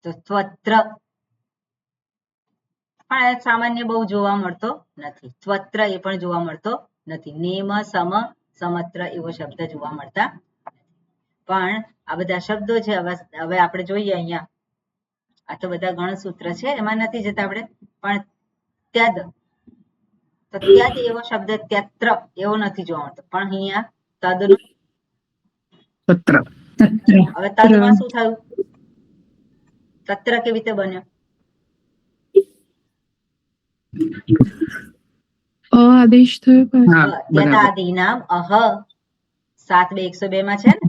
તો ત્વત્ર, પણ સામાન્ય બહુ જોવા મળતો નથી. ત્વત્ર એ પણ જોવા મળતો નથી. નેમ, સમ, સમત્ર એવો શબ્દ જોવા મળતા નથી. પણ આ બધા શબ્દો છે, હવે આપણે જોઈએ અહીંયા, આ તો બધા ગણસૂત્ર છે, એમાં નથી જતા આપણે. પણ ત્યદ, તો ત્યદ એવો શબ્દ ત્યત્ર એવો નથી જોવા મળતો, પણ અહીંયા તદનું. હવે તદમાં શું થયું? તત્ર કેવી રીતે બન્યો? આદેશ થયો. ત્યદાદિનામ અહ 7:2 માં છે ને,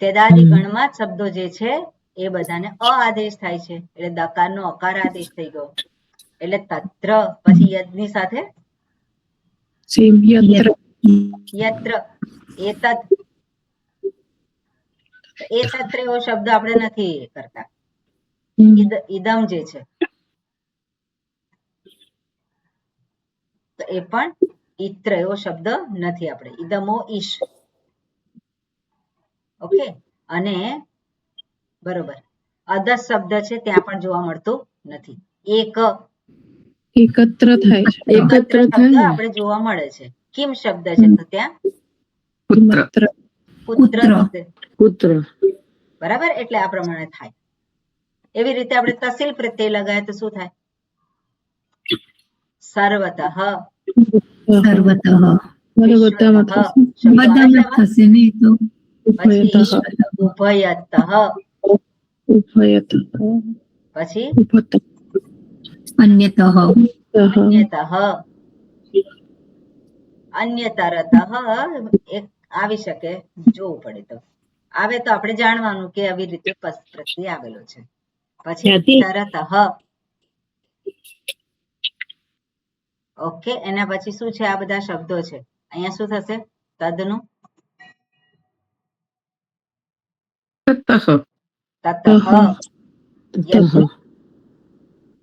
ત્યદાદિ ગણમાં શબ્દો જે છે એ બધાને અ આદેશ થાય છે, એટલે દકારનો અકાર આદેશ થઈ ગયો, એટલે તત્ર. પછી યદની સાથે યત્ર, એતદ, એ તત્ર એવો શબ્દ આપણે નથી કરતા. ઇદમ જે છે તો એ પણ ઇત્ર એવો શબ્દ નથી આપણે. ઇદમો ઈશ. ઓકે. અને બરોબર અદસ શબ્દ છે ત્યાં પણ જોવા મળતું નથી. એક, એકત્ર થાય છે. એકત્ર શબ્દ આપણે જોવા મળે છે. કિમ શબ્દ છે તો ત્યાં પુત્ર થશે. બરાબર, એટલે આ પ્રમાણે થાય. એવી રીતે આપણે તસિલ પ્રત્યય લગાય તો શું થાય? સર્વતઃ, બધામાં થશે. પછી ઉભયતઃ, ઉભયત, પછી ઉભત, અન્યતઃ, અન્યતરતઃ એક આવી શકે, જોવું પડે તો. આવે તો આપણે જાણવાનું કે આવી રીતે પ્રત્યય આવેલો છે. પછી તરતઃ, ઓકે. એના પછી શું છે? આ બધા શબ્દો છે. અહીંયા શું થશે? તદનું તતઃ,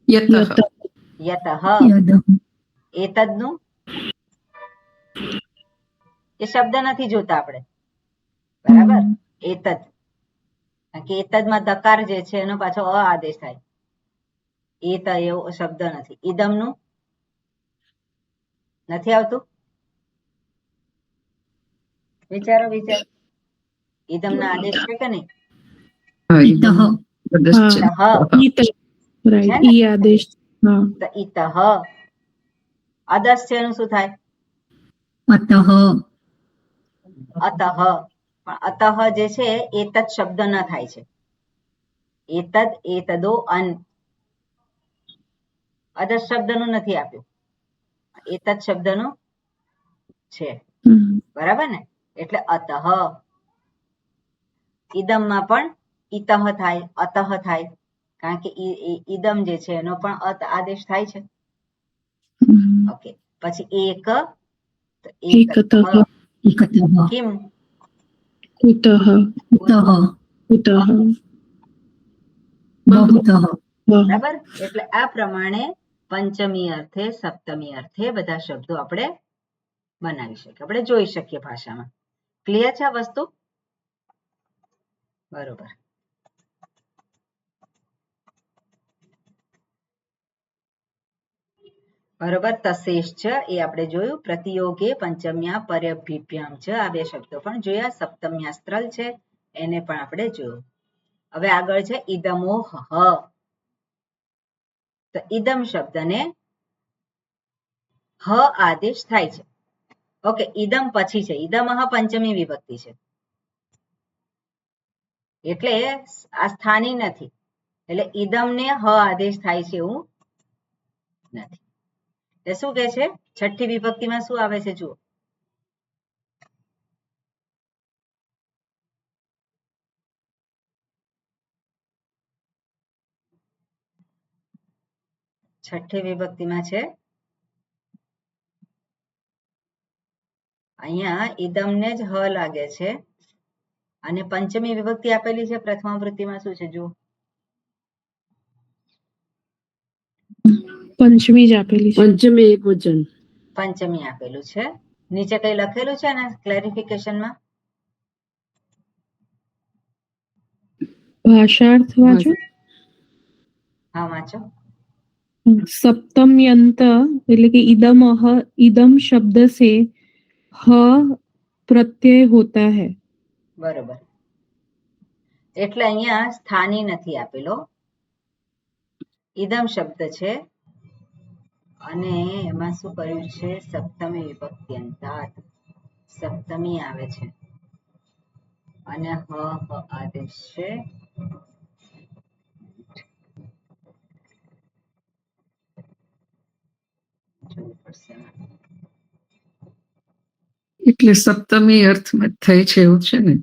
યતઃ, એતદનું એ શબ્દ નથી જોતા આપણે, બરાબર. એતદ, કારણ કે એતદમાં દકાર જે છે એનો પાછો અ આદેશ થાય. એત એવો શબ્દ નથી. ઇદમનું નથી આવતું. વિચારો વિચારો, ઇદમના આદેશ છે કે નહીં? ઇતઃ, અદસ છે એનું શું થાય? અતઃ. પણ અતઃ જે છે એતદ શબ્દ ન થાય છે. એતદ, એતદો, અન, અદસ શબ્દનું નથી આપ્યું, એતદ શબ્દનું છે. બરાબર ને? એટલે અતઃ. ઇદમમાં પણ ઇતઃ થાય, અતઃ થાય, કારણ કે ઇદમ જે છે એનો પણ અત આદેશ થાય છે. ઓકે. પછી એક, કિમ, કુતઃ, બરાબર. એટલે આ પ્રમાણે પંચમી અર્થે, સપ્તમી અર્થે બધા શબ્દો આપણે બનાવી શકીએ, આપણે જોઈ શકીએ ભાષામાં. ક્લિયર છે આ વસ્તુ? બરોબર. બરોબર. તશેષ છે એ આપણે જોયું. પ્રતિયોગે પંચમ્યા પર્યભિભ્યામ છે આ બે શબ્દો પણ જોયા. સપ્તમ્યા સ્ત્રલ છે એને પણ આપણે જોયું. હવે આગળ છે ઇદમોહ. તો ઇદમ શબ્દને હ આદેશ થાય છે. ઓકે, ઇદમ પછી છે. ઇદમહ પંચમી વિભક્તિ છે એટલે આ સ્થાની નથી. એટલે ઇદમને હ આદેશ થાય છે એવું નથી. એટલે શું કે છે? છઠ્ઠી વિભક્તિમાં શું આવે છે જુઓ. છઠ્ઠી વિભક્તિમાં છે અહીંયા ઇદમને જ હ લાગે છે અને પંચમી વિભક્તિ આપેલી છે પ્રથમાવૃત્તિમાં શું છે જુઓ. પંચમી જ આપેલી છે. પંચમી એક વચન. પંચમી આપેલું છે. નીચે કઈ લખેલું છે ને ક્લેરિફિકેશનમાં? ભાષાર્થ વાંચો. હા વાંચો. सप्तम्यंत એટલે કે इदमह इदम शब्द से ह प्रत्यय होता है. બરોબર. એટલે અહીંયા સ્થાની નથી આપેલો. ઇદમ શબ્દ છે અને એમાં શું કર્યું છે? સપ્તમી વિભક્તિ અંતાત સપ્તમી આવે છે અને હ આદેશ છે. જોવું પડશે. એટલે સપ્તમી અર્થમાં થઈ છે એવું છે ને.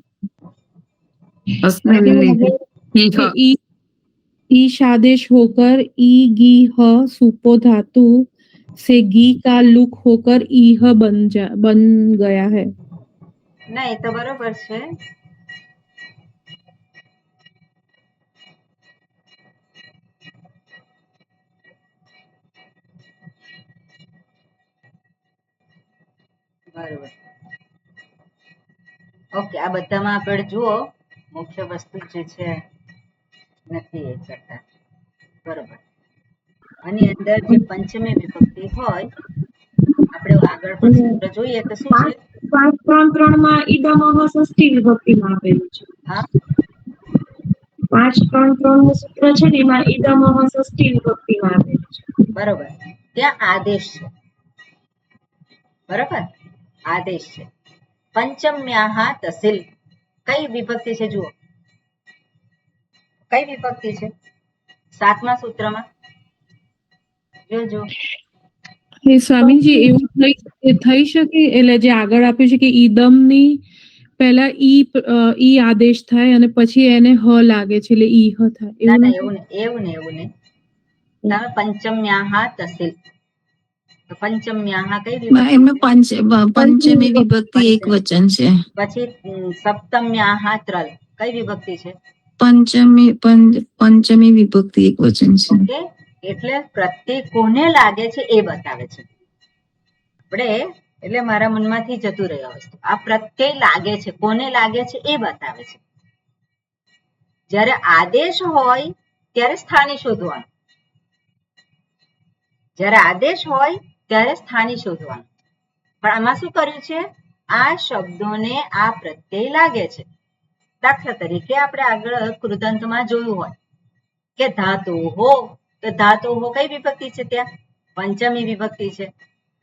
कि ईश आदेश होकर ई गी ह सुपो धातु से गी का लुक होकर ईह बन गया है. ના એ તો બરોબર છે. બરોબર. ઓકે, આ બધામાં આપણે જુઓ મુખ્ય વસ્તુ જે છે નથી એ કરતા. બરોબર. આની અંદર જે પંચમી વિભક્તિ હોય આપણે આગળ પણ સૂત્ર જોઈએ તો શું છે? 5-3-3 ઇદમહ ષષ્ઠી વિભક્તિમાં આપેલું છે. હા 5-3-3 નું સૂત્ર છે ને એમાં ઇદમહ ષષ્ઠી વિભક્તિમાં આપેલું છે. બરોબર. ત્યાં આદેશ છે. બરોબર, આદેશ છે. પંચમ્યાહા તસિલ કઈ વિભક્તિ છે જુઓ. કઈ વિભક્તિ છે? 7મા સૂત્રમાં જોજો. એ સ્વામીજી એવું થઈ શકે એટલે જે આગળ આપ્યું છે કે ઈદમની પહેલા ઈ આદેશ થાય અને પછી એને હ લાગે છે એટલે ઈ હ થાય ના એવું ના નથી. એવું નહીં. તમે પંચમ્યાહા તસિલ. તો પંચમ્યાહા કઈ વિભક્તિ એમાં છે? પંચમી વિભક્તિ એક વચન છે. પછી સપ્તમ્યાહા ત્રલ કઈ વિભક્તિ છે? પંચમી વિભક્તિ એક વચન છે. ઓકે, એટલે પ્રત્યય કોને લાગે છે એ બતાવે છે. આપણે એટલે મારા મનમાંથી જતું રહ્યો વસ્તુ. આ પ્રત્યય લાગે છે, કોને લાગે છે એ બતાવે છે. જ્યારે આદેશ હોય ત્યારે સ્થાની શોધવાનું. જ્યારે આદેશ હોય ત્યારે સ્થાની શોધવાનું. પણ આમાં શું કર્યું છે? આ શબ્દોને આ પ્રત્યય લાગે છે. દાખલા તરીકે આપણે આગળ કૃદંતમાં જોયું હોય કે ધાતુ હો, તો ધાતુ હો કઈ વિભક્તિ છે? ત્યાં પંચમી વિભક્તિ છે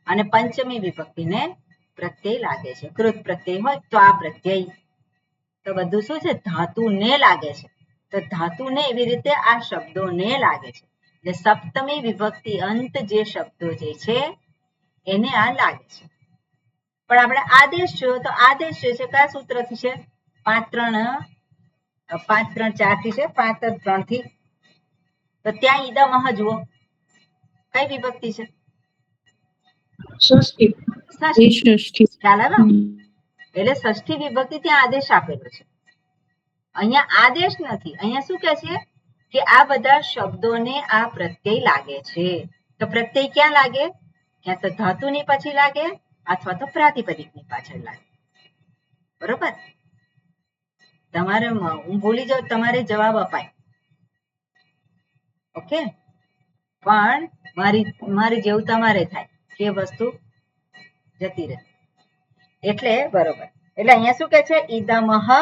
અને પંચમી વિભક્તિને પ્રત્યય લાગે છે. કૃત પ્રત્યય હોય તો આ પ્રત્યય. તો બધું શું છે? ધાતુને લાગે છે. તો ધાતુને એવી રીતે આ શબ્દોને લાગે છે. એટલે સપ્તમી વિભક્તિ અંત જે શબ્દો જે છે એને આ લાગે છે. પણ આપણે આદેશ જોયો તો આદેશ જે છે કયા સૂત્રથી છે? 5-3-4 થી છે. 5-3 થી. તો ત્યાં ઇદમહ જુઓ કઈ વિભક્તિ છે? ષષ્ઠી. ષષ્ઠી. ખ્યાલ આવે? એટલે ષષ્ઠી વિભક્તિ ત્યાં આદેશ આપેલો છે. અહીંયા આદેશ નથી. અહીંયા શું કે છે કે આ બધા શબ્દોને આ પ્રત્યય લાગે છે. તો પ્રત્યય ક્યાં લાગે? ક્યાં તો ધાતુની પછી લાગે અથવા તો પ્રાતિપદિકની પાછળ લાગે. બરોબર. તમારે હું ભૂલી જાઉં તમારે જવાબ અપાય. ઓકે, પણ મારી જેવું તમારે થાય કે વસ્તુ જતી રહે. એટલે બરોબર. એટલે અહીંયા શું કે છે? ઇદમઃ હહ.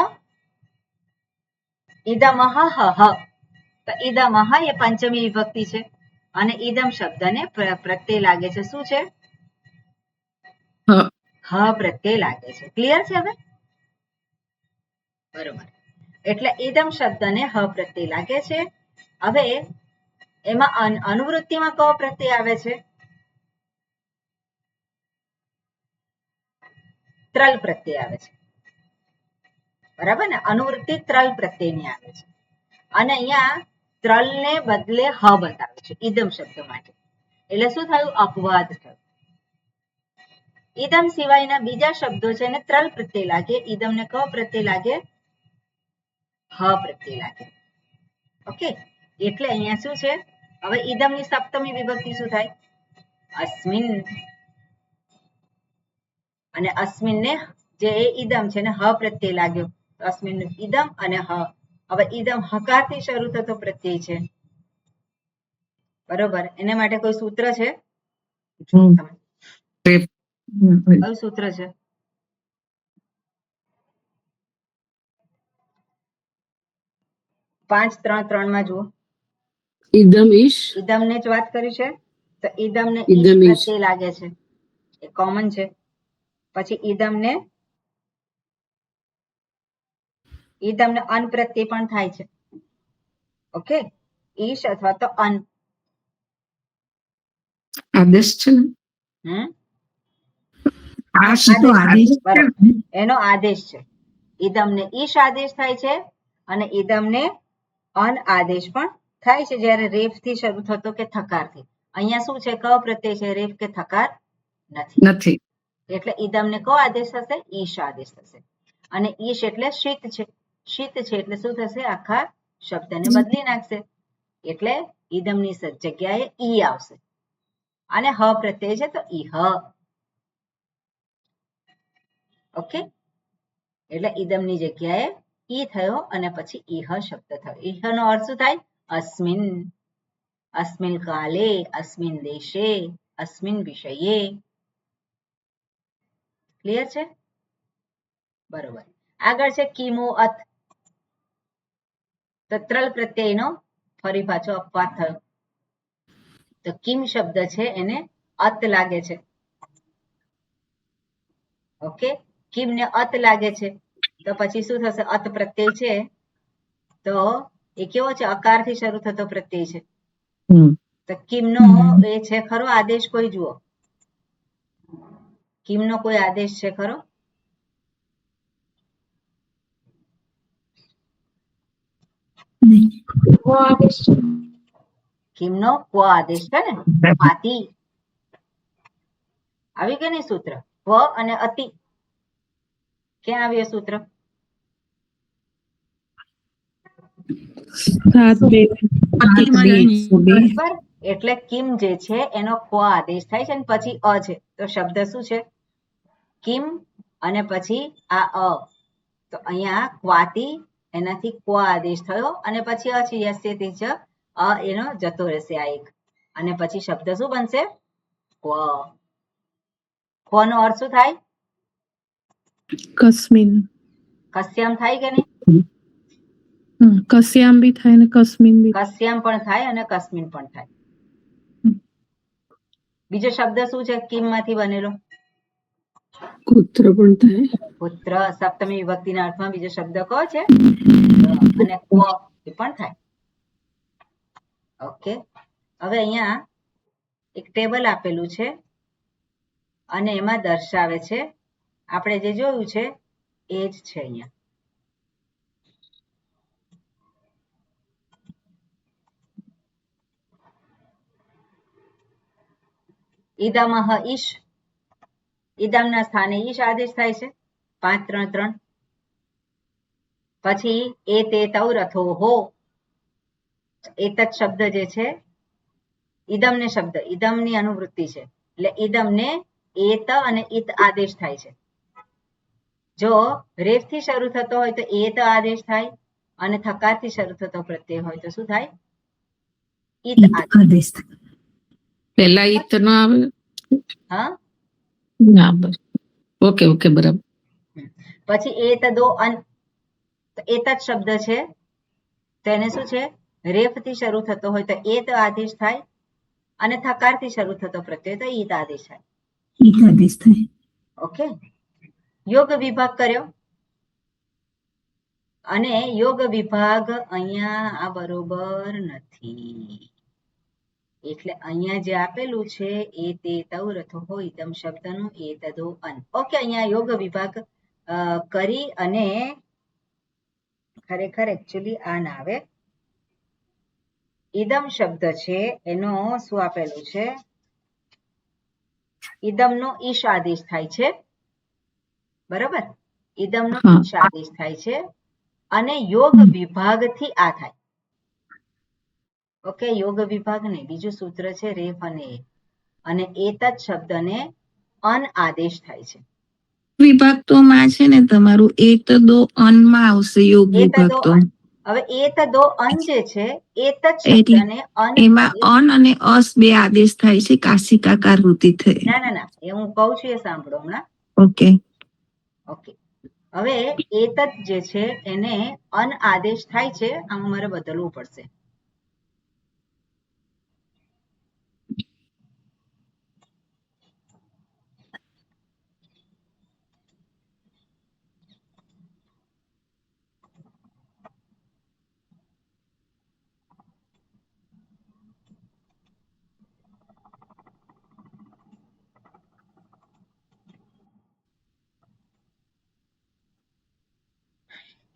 તો ઇદમઃ એ પંચમી વિભક્તિ છે અને ઇદમ શબ્દને પ્રત્યય લાગે છે. શું છે? હ પ્રત્યય લાગે છે. ક્લિયર છે હવે? બરોબર. એટલે ઇદમ શબ્દને હ પ્રત્યય લાગે છે. હવે એમાં અનુવૃત્તિમાં કયો પ્રત્યય આવે છે? ત્રલ પ્રત્યય આવે છે. બરાબર ને? અનુવૃત્તિ ત્રલ પ્રત્યયની આવે છે અને અહીંયા ત્રલ ને બદલે હ બતાવે છે ઇદમ શબ્દ માટે. એટલે શું થયું? અપવાદ થયું. ઇદમ સિવાયના બીજા શબ્દો છે એને ત્રલ પ્રત્યય લાગે, ઇદમ ને કયો પ્રત્યય લાગે? હ પ્રત્યય લાગે. ઓકે. એટલે અહીંયા શું છે? હવે ઇદમ ની સપ્તમી વિભક્તિ શું થાય? અસ્મિન. અને અસ્મિન ને જે ઇદમ છે ને હ પ્રત્યય લાગ્યો. અસ્મિન ઇદમ અને હ. હવે ઇદમ હકાર થી શરૂ થતો પ્રત્યય છે. બરોબર. એના માટે કોઈ સૂત્ર છે? કયું સૂત્ર છે? પાંચ ત્રણ ત્રણ માં જુઓ. ઇદમ ઈશ. ઇદમ ને જ વાત કરી છે તો ઇદમ ને ઇદમ ઈશ. પ્રત્યય લાગે છે. એ કોમન છે. પછી ઇદમ ને અન પ્રત્યય પણ થાય છે. ઓકે. ઈશ અથવા તો અન આદેશ છે ને? બરોબર. એનો આદેશ છે. ઇદમ ને ઈશ આદેશ થાય છે અને ઇદમ ને અન આદેશ પણ થાય છે જ્યારે રેફ થી શરૂ થતો કે થકાર થી. અહીંયા શું છે? ક પ્રત્યય છે. રેફ કે થકાર નથી. એટલે ઇદમ ને કયો આદેશ થશે? ઈશ આદેશ થશે. અને ઈશ એટલે શીત છે. શીત છે એટલે શું થશે? આખા શબ્દને બદલી નાખશે. એટલે ઇદમ ની જગ્યાએ ઈ આવશે અને હ પ્રત્યય છે તો ઈહ. ઓકે. એટલે ઇદમ ની જગ્યાએ ઈ થયો અને પછી ઈહ શબ્દ થયો. ઈહ નો અર્થ શું થાય? અસ્મિન, અસ્મિન કાલે, અસ્મિન દેશે, અસ્મિન વિષયે. ક્લિયર છે? બરોબર. આગળ છે કિમો અત. તો ત્રલ પ્રત્યયનો ફરી પાછો અપવાદ થયો. તો કિમ શબ્દ છે એને અત લાગે છે. ઓકે. કિમ ને અત લાગે છે તો પછી શું થશે? અત પ્રત્યય છે તો એ કેવો છે? અકાર થી શરૂ થતો પ્રત્યય છે. તો કિમનો એ છે ખરો આદેશ? કોઈ જુઓ. કિમનો કોઈ આદેશ છે ખરો? કિમનો ક્વ આદેશ છે ને? આતિ આવી ગયું ને સૂત્ર? ક્વ અને અતિ. ક્યાં આવ્યું સૂત્ર? બરાબર. એટલે કિમ જે છે એનો ક્વ આદેશ થાય છે અને પછી અ છે. તો શબ્દ શું છે? કિમ અને પછી આ અ. તો અહીંયા ક્વાતી એનાથી ક્વ આદેશ થયો અને પછી અ છે. યસ્ય તે જ અ એનો જતો રહેશે આ એક અને પછી શબ્દ શું બનશે? ક્વ. ક્વ નો અર્થ શું થાય? કસ્મિન. કસ્યામ થાય કે નહીં? કસ્યામ બી થાય ને કસ્મિન બી. કસ્યામ પણ થાય અને કસ્મિન પણ થાય. બીજો શબ્દ શું છે કિમ માંથી બનેલો? પુત્ર પણ થાય. પુત્ર. સપ્તમી વિભક્તિના અર્થમાં બીજો શબ્દ કયો છે? અને ક્વ એ પણ થાય. ઓકે. હવે અહીંયા એક ટેબલ આપેલું છે અને એમાં દર્શાવે છે આપણે જે જોયું છે એ જ છે. અહીંયા ઇદમઃ ઈશ. ઇદમના સ્થાને ઈશ આદેશ થાય છે. 5 3 3. પછી એ તે તૌ રથો હો. એતત શબ્દ જે છે ઇદમને શબ્દ ઇદમની અનુવૃત્તિ છે એટલે ઇદમને એત અને ઇત આદેશ થાય છે. જો રેફ થી શરૂ થતો હોય તો એત આદેશ થાય અને થકાર થી શરૂ થતો પ્રત્યય હોય તો શું થાય? ઈત આદેશ. પેલા ઈત નો આવે. હા, ના બસ. ઓકે ઓકે બરાબર. પછી એતદો અન, તો એત જ શબ્દ છે તો એને શું છે, રેફ થી શરૂ થતો હોય તો એત આદેશ થાય, અને થકાર થી શરૂ થતો પ્રત્યય તો ઈત આદેશ થાય. ઈત આદેશ થાય. ઓકે, યોગ વિભાગ કર્યો, અને યોગ વિભાગ અહીંયા આ બરોબર નથી, એટલે અહીંયા જે આપેલું છે એ તે તૌરથ હોય ઇદમ શબ્દનું એતદો અન. ઓકે, અહીંયા યોગ વિભાગ કરી અને ખરેખર એકચ્યુઅલી આ ના આવે. ઇદમ શબ્દ છે એનો શું આપેલું છે, ઇદમનો ઈશ આદેશ થાય છે, બરાબર, ઇદમનો ઈશ આદેશ થાય છે, અને યોગ વિભાગથી આ થાય. ઓકે, યોગ વિભાગ ને બીજું સૂત્ર છે રેફ અને એત જ શબ્દને અન આદેશ થાય છે. વિભાગ તો માં છે ને તમારું એતદો અન માં આવશે યોગ વિભાગ તો. હવે એતદો અન જે છે એત જ શબ્દને અન, એમાં અન અને અસ બે આદેશ થાય છે, કાશિકાકાર વૃત્તિ થઈ. ના ના ના, એ હું કહું છું એ સાંભળો હમણાં. ઓકે ઓકે, હવે એત જે છે એને અન આદેશ થાય છે, આમાં મારે બદલવું પડશે.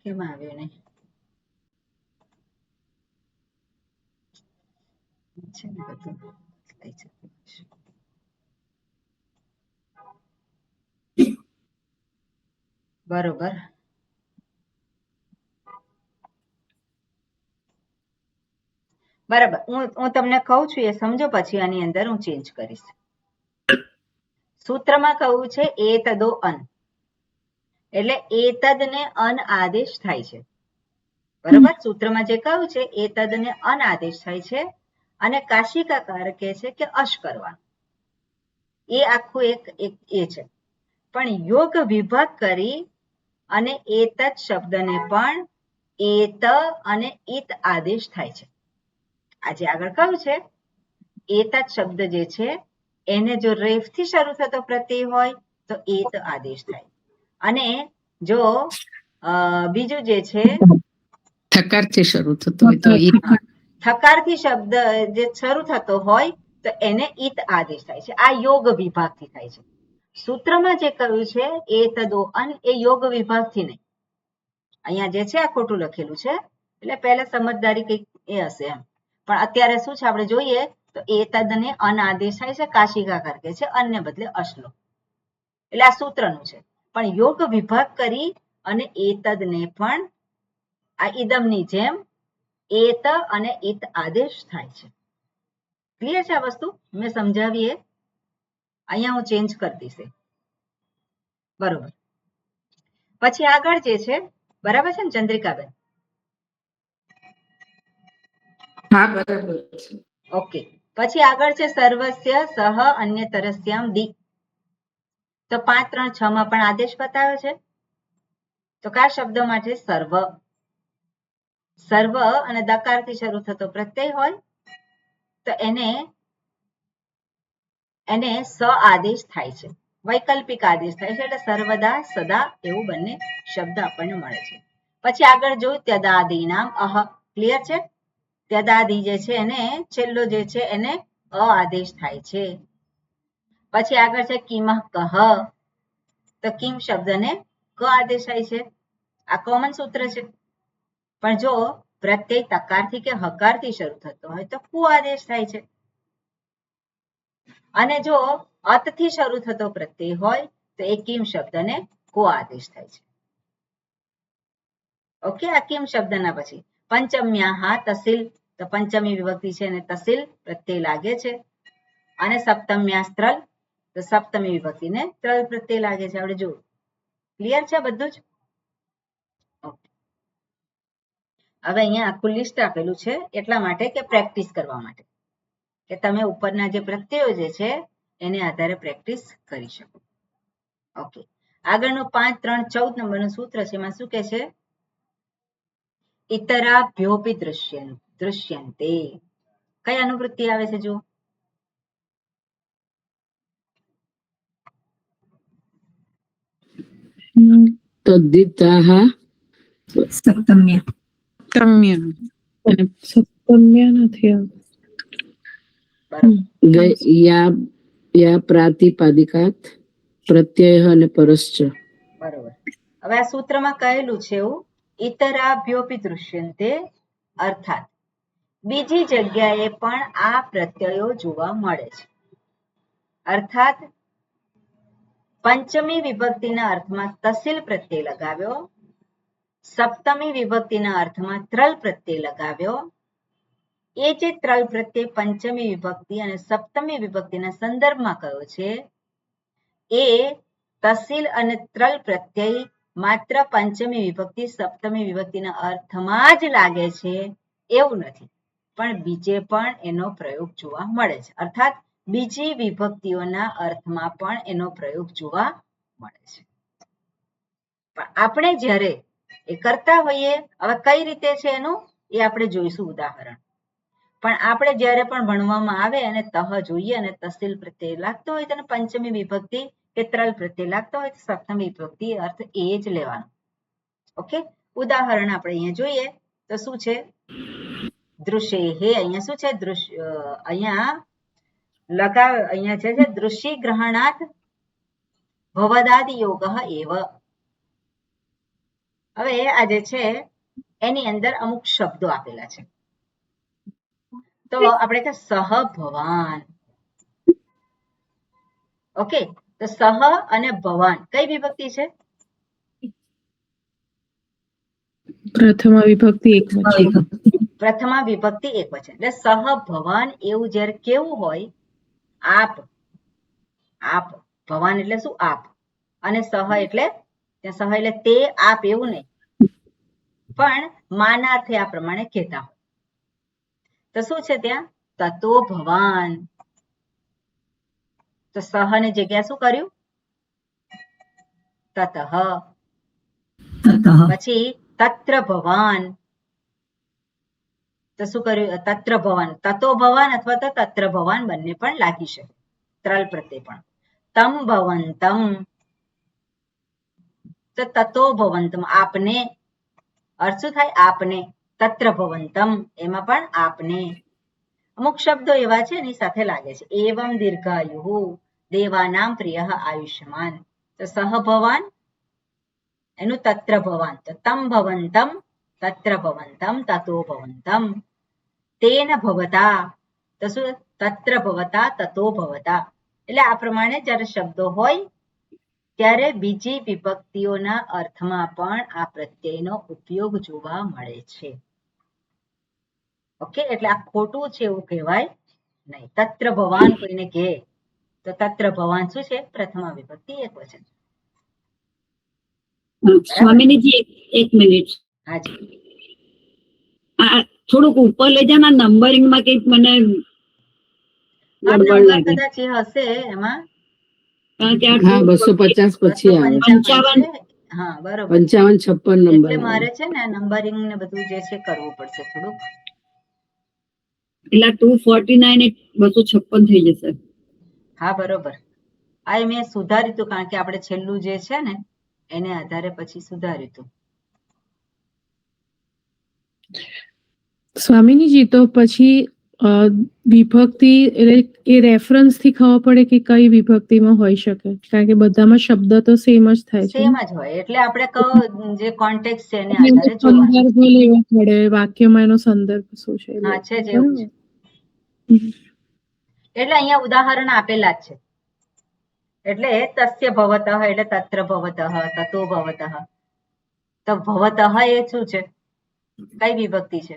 કેમ આવ્યો નહીં? છે ને બધું લઈ જતું હશે. બરોબર, બરાબર, હું તમને કહું છું એ સમજો, પછી આની અંદર હું ચેન્જ કરીશ. સૂત્રમાં કહ્યું છે એતદો અન, એટલે એતદ ને અન આદેશ થાય છે, બરાબર. સૂત્રમાં જે કહ્યું છે એતદ ને અન આદેશ થાય છે, અને કાશિકાકાર કહે છે કે અશ કરવાનું, એ આખું એક એ છે. પણ યોગ વિભાગ કરી અને એત જ શબ્દને પણ એત અને ઈત આદેશ થાય છે. આજે આગળ કહ્યું છે એત જ શબ્દ જે છે એને જો રેફ થી શરૂ થતો પ્રત્યય હોય તો એત આદેશ થાય, અને જો બીજું જે છે થકાર થી શરૂ થતો હોય તો ઈત. થકાર થી શબ્દ જે શરૂ થતો હોય તો એને ઈત આદેશ થાય છે. આ યોગ વિભાગ થી થાય છે. સૂત્રમાં જે કહ્યું છે એતદો અન, એ યોગ વિભાગ થી નહીં. અહીંયા જે છે આ ખોટું લખેલું છે, એટલે પહેલા સમજદારી કઈક એ હશે એમ, પણ અત્યારે શું છે આપણે જોઈએ તો એતદ ને અન આદેશ થાય છે, કાશિકાકાર કહે છે, અનને બદલે અશ્લો, એટલે આ સૂત્રનું છે. પણ યોગ વિભાગ કરી અને એતદ ને પણ આ ઇદમની જેમ એત અને ઈત આદેશ થાય છે. ક્લિયર છે આ વસ્તુ? મેં સમજાવીએ, અહીંયા હું ચેન્જ કરી દઈશ. બરોબર, પછી આગળ જે છે, બરાબર છે ને ચંદ્રિકાબેન? હા બરાબર છે. ઓકે, પછી આગળ છે સર્વસ્ય સહ અન્યતરસ્યામ દી. તો 5, 3, 6 માં પણ આદેશ બતાવ્યો છે. તો કયા શબ્દ માટે? સર્વ. સર્વ અને દકારથી શરૂ થતો પ્રત્યય હોય તો એને સ આદેશ થાય છે, વૈકલ્પિક આદેશ થાય છે, એટલે સર્વદા સદા એવું બંને શબ્દ આપણને મળે છે. પછી આગળ જોયું ત્યદાદી નામ અહ. ક્લિયર છે? ત્યદાદી જે છે એને છેલ્લો જે છે એને અ આદેશ થાય છે. પછી આગળ છે કિમઃ કહ, તો કિમ શબ્દને ક આદેશ થાય છે. આ કોમન સૂત્ર છે. પણ જો પ્રત્યય તકારથી કે હકારથી શરૂ થતો હોય તો કુ આદેશ થાય છે, અને જો અતથી શરૂ થતો પ્રત્યય હોય તો એ કિમ શબ્દને કો આદેશ થાય છે. ઓકે, આ કિમ શબ્દના પછી પંચમ્યાહા તસિલ, તો પંચમી વિભક્તિ છે અને તસિલ પ્રત્યય લાગે છે, અને સપ્તમ્યા સ્ત્રલ, તો સપ્તમી વિભક્તિને ત્રલ પ્રત્યય લાગે છે. આપણે જોયું. ક્લિયર છે બધું જ? હવે અહીંયા આખું લિસ્ટ આપેલું છે એટલા માટે કે પ્રેક્ટિસ કરવા માટે, કે તમે ઉપરના જે પ્રત્યયો જે છે એને આધારે પ્રેક્ટિસ કરી શકો. ઓકે, આગળનું 5, 3, 14 નંબરનું સૂત્ર છે. એમાં શું કે છે? ઇતરાભ્યોપી દૃશ્યન્તે. કઈ અનુવૃત્તિ આવે છે? જો તદ્ધિતાઃ સપ્તમ્ય તમ્ય સપ્તમ્ય નથી આવતું. બરોબર. યા પ્રાતિપાદિકાત પ્રત્યય અને પરશ્ચ. બરોબર. હવે આ સૂત્રમાં કહેલું છે એવું, ઇતરાભ્યોપી દૃશ્યન્તે, અર્થાત બીજી જગ્યાએ પણ આ પ્રત્યયો જોવા મળે છે. અર્થાત પંચમી વિભક્તિના અર્થમાં તસિલ પ્રત્યય લગાવ્યો, સપ્તમી વિભક્તિના અર્થમાં ત્રલ પ્રત્યય લગાવ્યો. એ જે ત્રલ પ્રત્યય પંચમી વિભક્તિ અને સપ્તમી વિભક્તિના સંદર્ભમાં કયો છે, એ તસિલ અને ત્રલ પ્રત્યય માત્ર પંચમી વિભક્તિ સપ્તમી વિભક્તિના અર્થમાં જ લાગે છે એવું નથી, પણ બીજે પણ એનો પ્રયોગ જોવા મળે છે. અર્થાત બીજી વિભક્તિઓના અર્થમાં પણ એનો પ્રયોગ જોવા મળે છે. પણ આપણે જ્યારે એ કરતા હોઈએ, હવે કઈ રીતે છે એનું એ આપણે જોઈશું ઉદાહરણ. પણ આપણે જ્યારે પણ ભણવામાં આવે અને તહ જોઈએ અને તસિલ પ્રત્યય લાગતો હોય તો પંચમી વિભક્તિ કે ત્રલ પ્રત્યય લાગતો હોય તો સપ્તમી વિભક્તિ અર્થ એ જ લેવાનો. ઓકે, ઉદાહરણ આપણે અહીંયા જોઈએ તો શું છે? દૃશ્યે. અહીંયા શું છે? અહીંયા છે દૃશ્ય ગ્રહણાત ભવદાદિ યોગ એવ. હવે આ જે છે એની અંદર અમુક શબ્દો આપેલા છે. તો આપણે કે સહ ભવાન. ઓકે, તો સહ અને ભવાન કઈ વિભક્તિ છે? પ્રથમા વિભક્તિ એકવચન. પ્રથમા વિભક્તિ એકવચન. એટલે સહ ભવાન એવું જ્યારે કેવું હોય, આપ ભવાન એટલે શું? આપ. અને સહ એટલે તે, આપ એવું નહીં, પણ માનાર્થે આ પ્રમાણે કહેતા હોય તો શું છે ત્યાં? તતો ભવાન. તો સહ ની જગ્યા શું કર્યું? તતઃ. પછી તત્ર ભવાન. તો શું કર્યું? તત્ર ભવાન. તતો ભવાન અથવા તો તત્ર ભવાન બંને પણ લાગી શકે, ત્રલ પ્રત્યય પણ. તમ ભવંતમ. તો તતો ભવંતમ આપને. અર્થ શું થાય? આપને. તત્ર ભવંતમ એમાં પણ આપને. અમુક શબ્દો એવા છે એની સાથે લાગે છે. એવમ દીર્ઘાયુ દેવાનામ પ્રિય આયુષ્યમાન. તો સહ ભવાન એનું તત્ર ભવાન. તો તમ ભવંતમ તત્ર ભવંતમ તતો ભવંતમ. તેન ભવતા. તો શું? તત્ર ભવતા તતો ભવતા. એટલે આ પ્રમાણે જ્યારે શબ્દો હોય ત્યારે બીજી વિભક્તિઓના અર્થમાં પણ આ પ્રત્યયનો ઉપયોગ જોવા મળે છે. ઓકે, એટલે આ ખોટું છે એવું કહેવાય નહીં. તત્ર ભવાન કોઈને કહે તો તત્ર ભવાન શું છે? પ્રથમા વિભક્તિ એકવચન. સ્વામીજી એક મિનિટ, હાજી. આ થોડુંક ઉપર લઈ જાઓ, નંબરિંગ માં કઈક મને ગડબડ લાગે. કદાચ એ હશે એમાં. કારણ કે હા 250 પછી આવે 55, હા બરોબર. 55 56 નંબર એટલે આવે. મારે છે ને નંબરિંગ ને બધું જે છે કરવું પડશે થોડુંક. એટલે 249 એ 256 થઈ જશે. હા બરોબર. આ મેં સુધાર્યું હતું કારણ કે આપણે છેલ્લું જે છે ને એને આધારે પછી સુધાર્યું હતું. સ્વામિનીજી, તો પછી વિભક્તિ એટલે એ રેફરન્સ થી ખબર પડે કે કઈ વિભક્તિમાં હોઈ શકે, કારણ કે બધામાં શબ્દ તો સેમ જ થાય છે. સેમ જ હોય એટલે આપણે જે કોન્ટેક્ટ છે એને આધારે જોવાનું. સંદર્ભ લેવો પડે, વાક્યમાં એનો સંદર્ભ શું છે. હા છે જ એવું છે. એટલે અહીંયા ઉદાહરણ આપેલા જ છે. એટલે તસ્ય ભવતઃ એટલે તત્ર ભવતઃ, તતો ભવતઃ. તો ભવતઃ એ શું છે? કઈ વિભક્તિ છે?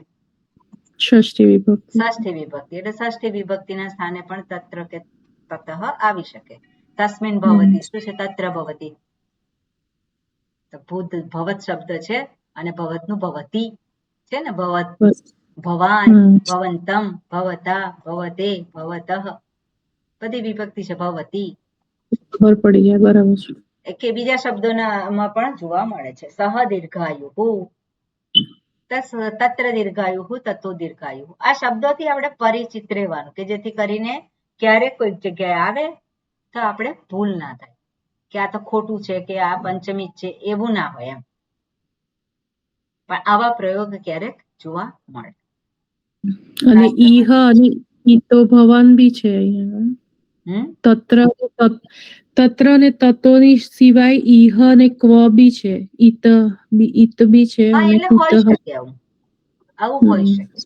ષષ્ઠી વિભક્તિ. ષષ્ઠી વિભક્તિ. એટલે ષષ્ઠી વિભક્તિના સ્થાને પણ તત્ર કે તતઃ આવી શકે. તસ્મિન ભવતી શું છે? તત્ર ભવતી. તો ભૂત ભવત શબ્દ છે અને ભવતનું ભવતી. છે ને, ભવત, બસ. ભવાન, હમ. ભવંતમ, ભવતા, ભવતે, ભવતઃ, બધી વિભક્તિ છે, ભવતી. ખબર પડી જાય, બરાબર છે. કે બીજા શબ્દોમાં પણ જોવા મળે છે. સહ દીર્ઘાયુ, તત્ર દીર્ઘાયુ, તતો દીર્ઘાયુ. આ શબ્દોથી આપણે પરિચિત રહેવાનું, કે જેથી કરીને ક્યારેક કોઈક જગ્યાએ આવે તો આપણે ભૂલ ના થાય કે આ તો ખોટું છે કે આ પંચમી છે, એવું ના હોય એમ. પણ આવા પ્રયોગ ક્યારેક જોવા મળે. અને ઈહ અને ઈતો ભવાન બી છે અહીંયા. તત્ર ને તત્વની સિવાય ઈહ અને ક્વ બી છે, ઈત બી છે હા, અને એટલે હોઈ શકે, આવું હોઈ શકે.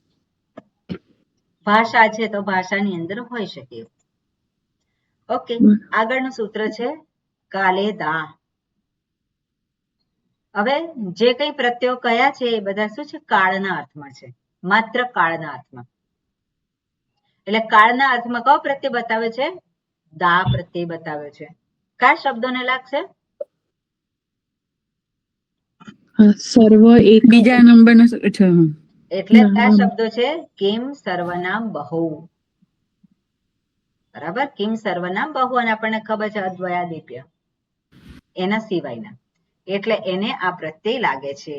ભાષા છે તો ભાષાની અંદર હોઈ શકે. ઓકે, આગળનું સૂત્ર છે કાલે દા. હવે જે કઈ પ્રત્યયો કયા છે એ બધા શું છે, કાળના અર્થમાં છે, માત્ર કાળના અર્થમાં. એટલે કાળના અર્થમાં કયો પ્રત્યય બતાવે છે? દા પ્રત્યય બતાવે છે. કયા શબ્દોને લાગશે? સર્વ એક. બીજા નંબરનો છે. એટલે કયા શબ્દો છે? કિમ, સર્વનામ, બહુ. બરાબર, કિમ, સર્વનામ, બહુ. અને આપણને ખબર છે અદ્વયાદિપ્ય, એના સિવાયના, એટલે એને આ પ્રત્યય લાગે છે.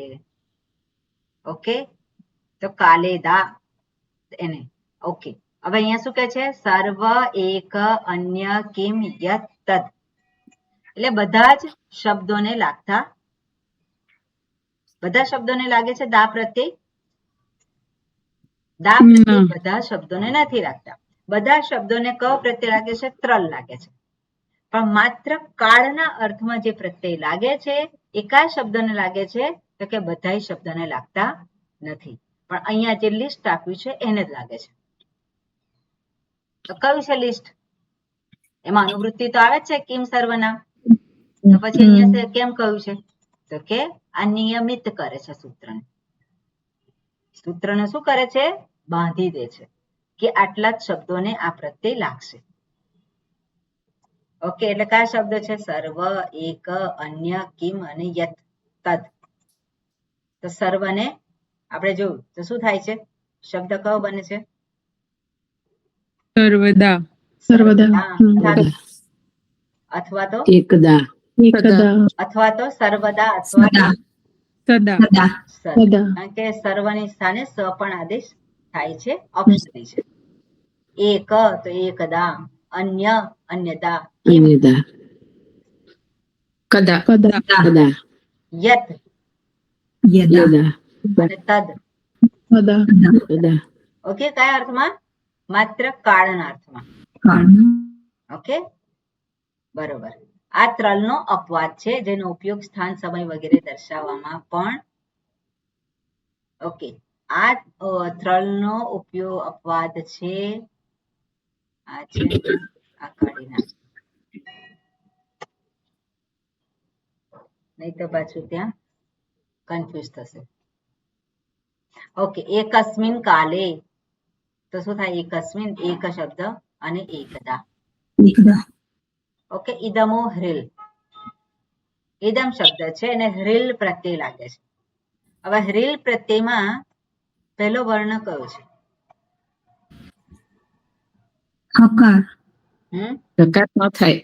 ઓકે, તો કાલે દા એને. ઓકે, હવે અહીંયા શું કે છે? સર્વ એક અન્ય કિમ યત તદ. એટલે બધા જ શબ્દોને લાગતા, બધા શબ્દોને લાગે છે દા પ્રત્યય? દા પ્રત્યય બધા શબ્દોને નથી લાગતા. બધા શબ્દોને કયો પ્રત્યય લાગે છે? ત્રલ લાગે છે. પણ માત્ર કાળના અર્થમાં જે પ્રત્યય લાગે છે એ કયા શબ્દોને લાગે છે? તો કે બધા શબ્દોને લાગતા નથી. પણ અહીંયા જે લિસ્ટ આપ્યું છે એને જ લાગે છે. તો કયું છે લિસ્ટ? એમાં અનુવૃત્તિ તો આવે જ છે, કિમ, સર્વનામ. તો પછી અહીંયા કેમ કહ્યું છે? તો કે આ નિયમિત કરે છે સૂત્રને. સૂત્રને શું કરે છે? બાંધી દે છે કે આટલા જ શબ્દોને આ પ્રત્યય લાગશે. ઓકે, એટલે કયા શબ્દો છે? સર્વ, એક, અન્ય, કિમ અને યત, તદ. તો સર્વને આપણે જોયું તો શું થાય છે? શબ્દ કયો બને છે? સર્વદા. અથવા તો એકદા. અથવા તો સર્વદા, અથવા તો સદા. કારણ કે સર્વની સ્થાને સ પણ આદેશ થાય છે, ઓપ્શનરી છે. એક તો એકદા, અન્ય અન્યદા, કિમ કદા. યત યદા. અને તદ. ઓકે, કયા અર્થમાં? માત્ર કાળના અર્થમાં. ઓકે, બરોબર. આ ત્રલનો અપવાદ છે, જેનો ઉપયોગ સ્થાન, સમય વગેરે દર્શાવવામાં પણ. ઓકે, આ ત્રલનો ઉપયોગ અપવાદ છે. આ છે, આ કાઢી નાખ, નહીં તો પાછું ત્યાં કન્ફ્યુઝ થશે. ઓકે, એકસ્મિન કાલે. તો શું થાય? એકસ્મિન એક શબ્દ અને એકદા. ઓકે, ઇદમો હ્રિલ. ઇદમ શબ્દ છે અને હ્રિલ પ્રત્યય લાગે છે. હવે હ્રિલ પ્રત્યયમાં પહેલો વર્ણ કયો છે? હકાર. હકાર ન થાય.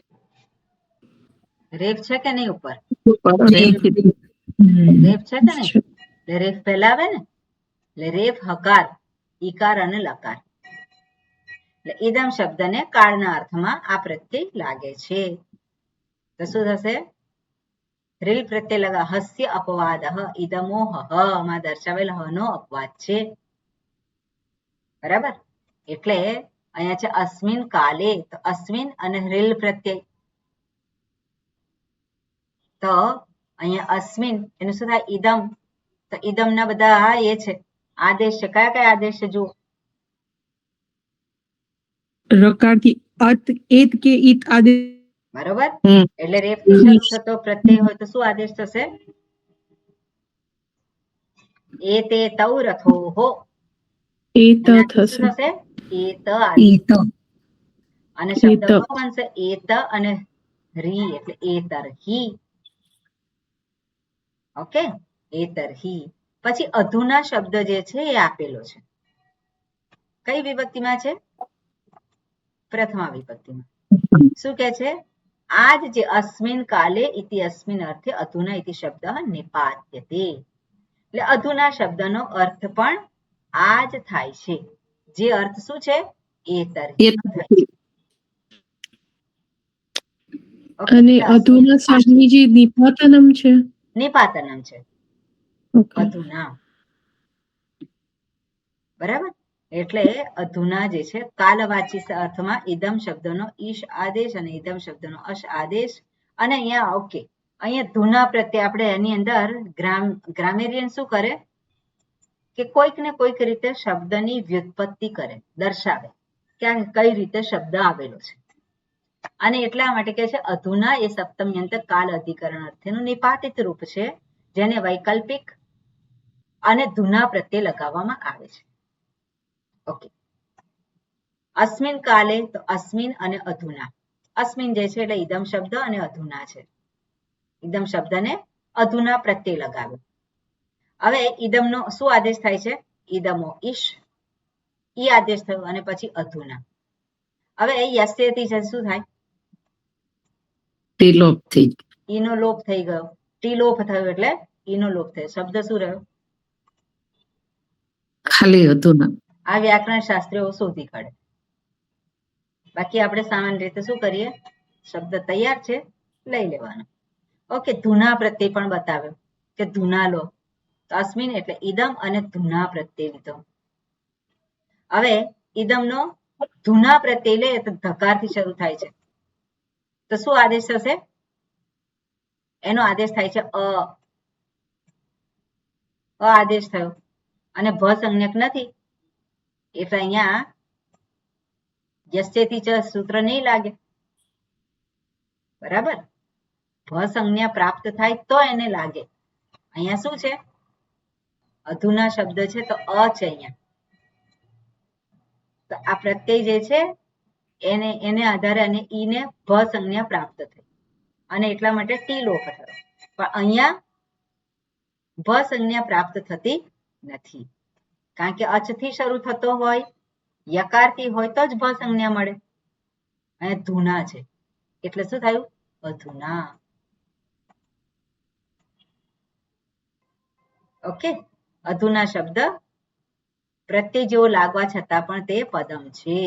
રેફ છે કે નહીં ઉપર? રેફ. રેફ છે કે નહીં? એટલે રેફ પહેલા આવે ને, એટલે રેફ, હકાર, ઈકાર અને લકાર. એટલે ઇદમ શબ્દને કાળના અર્થમાં આ પ્રત્યય લાગે છે. તો શું થશે? હ્રિલ પ્રત્યય લગા. હસ્ય અપવાદ, ઇદમો માં દર્શાવેલ હ નો અપવાદ છે. બરાબર, એટલે અહીંયા છે અસ્મિન કાલે. તો અસ્મિન અને હ્રિલ પ્રત્યય. તો અહીંયા અસ્મિન એનું શું થાય? ઇદમ. તો ઇદમ ના બધા એ છે આદેશ છે. કયા કયા આદેશ છે જુઓ? રકારથી અત, એત કે ઈત આદેશ. બરોબર, એટલે રેફ થી શરૂ થતો પ્રત્યય હોય તો શું આદેશ થશે? એ તે તૌ રથો હો. શું થશે? એત આદેશ. અને શબ્દ કયો બનશે? એત અને રી, એટલે એતરહી. ઓકે, એતરહી. પછી અધુના શબ્દ જે છે એ આપેલો છે. કઈ વિભક્તિમાં છે? પ્રથમા વિભક્તિમાં. શું કે છે? આજ જે અસ્મિન કાલે ઇતિ અસ્મિન અર્થે અધુના ઇતિ શબ્દ નિપાત્યતે. એટલે અધુના શબ્દનો અર્થ પણ આ જ થાય છે. જે અર્થ શું છે? એતરહી થાય છે. Okay, અને એટલે અધુના સ્વામીજી નિપાતનમ છે. નિપાતનમ છે Okay. અધુના. બરાબર. એટલે અધુના જે છે કાલવાચી અર્થમાં ઇદમ શબ્દનો ઈશ આદેશ અને ઇદમ શબ્દનો અશ આદેશ. અને અહીંયા ઓકે, અહીંયા ધુના પ્રત્યે આપણે એની અંદર ગ્રામેરિયન શું કરે કે કોઈક ને કોઈક રીતે શબ્દની વ્યુત્પત્તિ કરે, દર્શાવે કે કઈ રીતે શબ્દ આવેલો છે. અને એટલા માટે કે છે અધુના એ સપ્તમ્યંત કાલ અધિકરણ અર્થેનું નિપાતિત રૂપ છે, જેને વૈકલ્પિક અને ધુના પ્રત્યે લગાવવામાં આવે છે. ઓકે, અસ્મિન કાલે તો અસ્મિન અને અધુના. અસ્મિન જે છે એટલે ઇદમ શબ્દ અને અધુના છે. ઇદમ શબ્દને અધુના પ્રત્યે લગાવ્યો. હવે ઇદમનો શું આદેશ થાય છે? ઇદમો ઈશ, ઈ આદેશ થયો અને પછી અધુના. હવે યસ્યતિ છે શું થાય? તિલોપ થઈ ગયો. ઈનો લોપ થઈ ગયો. ટીલોપ થયો એટલે ઈનો લોપ થયો. શબ્દ શું રહ્યો? ખાલી અધુના. આ વ્યાકરણ શાસ્ત્રીઓ શોધી કાઢે. બાકી આપણે સામાન્ય રીતે શું કરીએ? શબ્દ તૈયાર છે, લઈ લેવાનો. ઓકે, ધુના પ્રત્યે પણ બતાવ્યો કે ધુના લો. તો અસ્મિન એટલે ઇદમ અને ધુના પ્રત્યે લીધો. હવે ઇદમનો ધુના પ્રત્યે લે તો ધકારથી શરૂ થાય છે. તો શું આદેશ થશે? એનો આદેશ થાય છે અ આદેશ થયો. અને ભ સંજ્ઞક નથી એટલે અહીંયા યસ્યથી ચ સૂત્ર નહીં લાગે. બરાબર. ભ સંજ્ઞા પ્રાપ્ત થાય તો એને લાગે. અહીંયા શું છે? અધુના શબ્દ છે તો અ છે અહીંયા. તો આ પ્રત્યય જે છે એને આધારે અને ઈને ભ સંજ્ઞા પ્રાપ્ત થઈ અને એટલા માટે ટી લોપ થયો. પણ અહીંયા ભ સંજ્ઞા પ્રાપ્ત થતી નથી, કારણ કે અચથી શરૂ થતો હોય, યકારથી હોય તો જ ભ સંજ્ઞા મળે. અને ધુના છે એટલે શું થયું? અધુના. ઓકે, અધુના શબ્દ પ્રત્યય જેવો લાગવા છતાં પણ તે પદમ છે.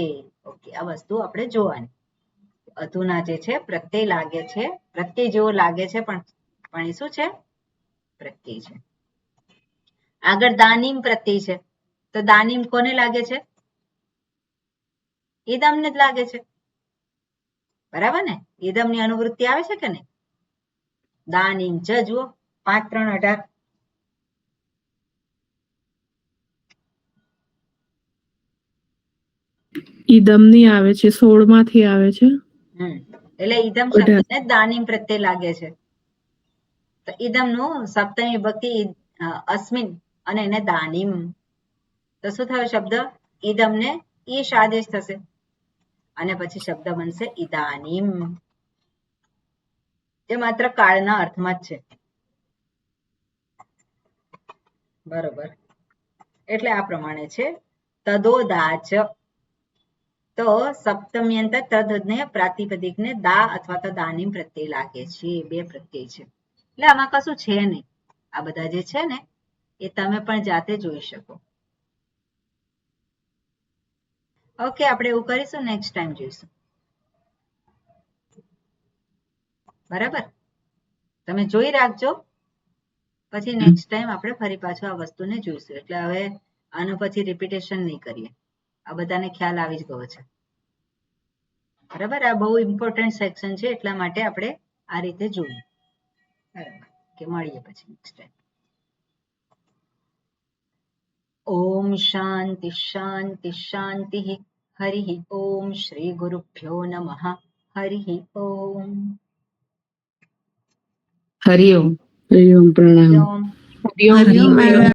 ઓકે, આ વસ્તુ આપણે જોવાની. અધુના જે છે પ્રત્યય લાગે છે, પ્રત્યય જેવો લાગે છે પણ એ શું છે? પ્રત્યય છે. આગળ દાનીમ પ્રત્યય છે. તો દાનીમ કોને લાગે છે? ઇદમને જ લાગે છે. બરાબર ને? ઇદમની અનુવૃત્તિ આવે છે કે નહીં? દાનીમ ચ જુઓ 5, 3, 18. ઈદમની આવે છે, 16 માંથી આવે છે. એટલે ઈદમ શબ્દને દાનીમ પ્રત્યે લાગે છે. તો ઈદમનું સપ્તમી વિભક્તિ અસ્મિન અને એને દાનીમ. તો શું થયો શબ્દ? ઈદમને ઈશ આદેશ થશે અને પછી શબ્દ બનશે ઇદાનીમ. જે માત્ર કાળના અર્થમાં જ છે. બરોબર. એટલે આ પ્રમાણે છે. તદોદાચ તો સપ્તમ્યંત તદને પ્રાતિપદિકને દા અથવા તો દાનીમ પ્રત્યય લાગે છે. 2 પ્રત્યય છે. એટલે આમાં કશું છે નહીં. આ બધા જે છે ને એ તમે પણ જાતે જોઈ શકો. ઓકે, આપણે એવું કરીશું, નેક્સ્ટ ટાઈમ જોઈશું. બરાબર, તમે જોઈ રાખજો. પછી નેક્સ્ટ ટાઈમ આપણે ફરી પાછું આ વસ્તુને જોઈશું. એટલે હવે આનું પછી રિપીટેશન નહીં કરીએ. આ બધાને ખ્યાલ આવી જ ગયો છે. બરાબર, આ બહુ ઇમ્પોર્ટન્ટ સેક્શન છે એટલા માટે આપણે આ રીતે જોઈએ. બરાબર, કે મળીએ પછી નેક્સ્ટ ટાઈમ. ઓમ શાંતિ શાંતિ શાંતિ. હરિ ઓમ. શ્રી ગુરુભ્યો નમઃ. હરિ ઓમ. હરિ ઓમ. પ્રણામ. ઓમ. હરિઓમ.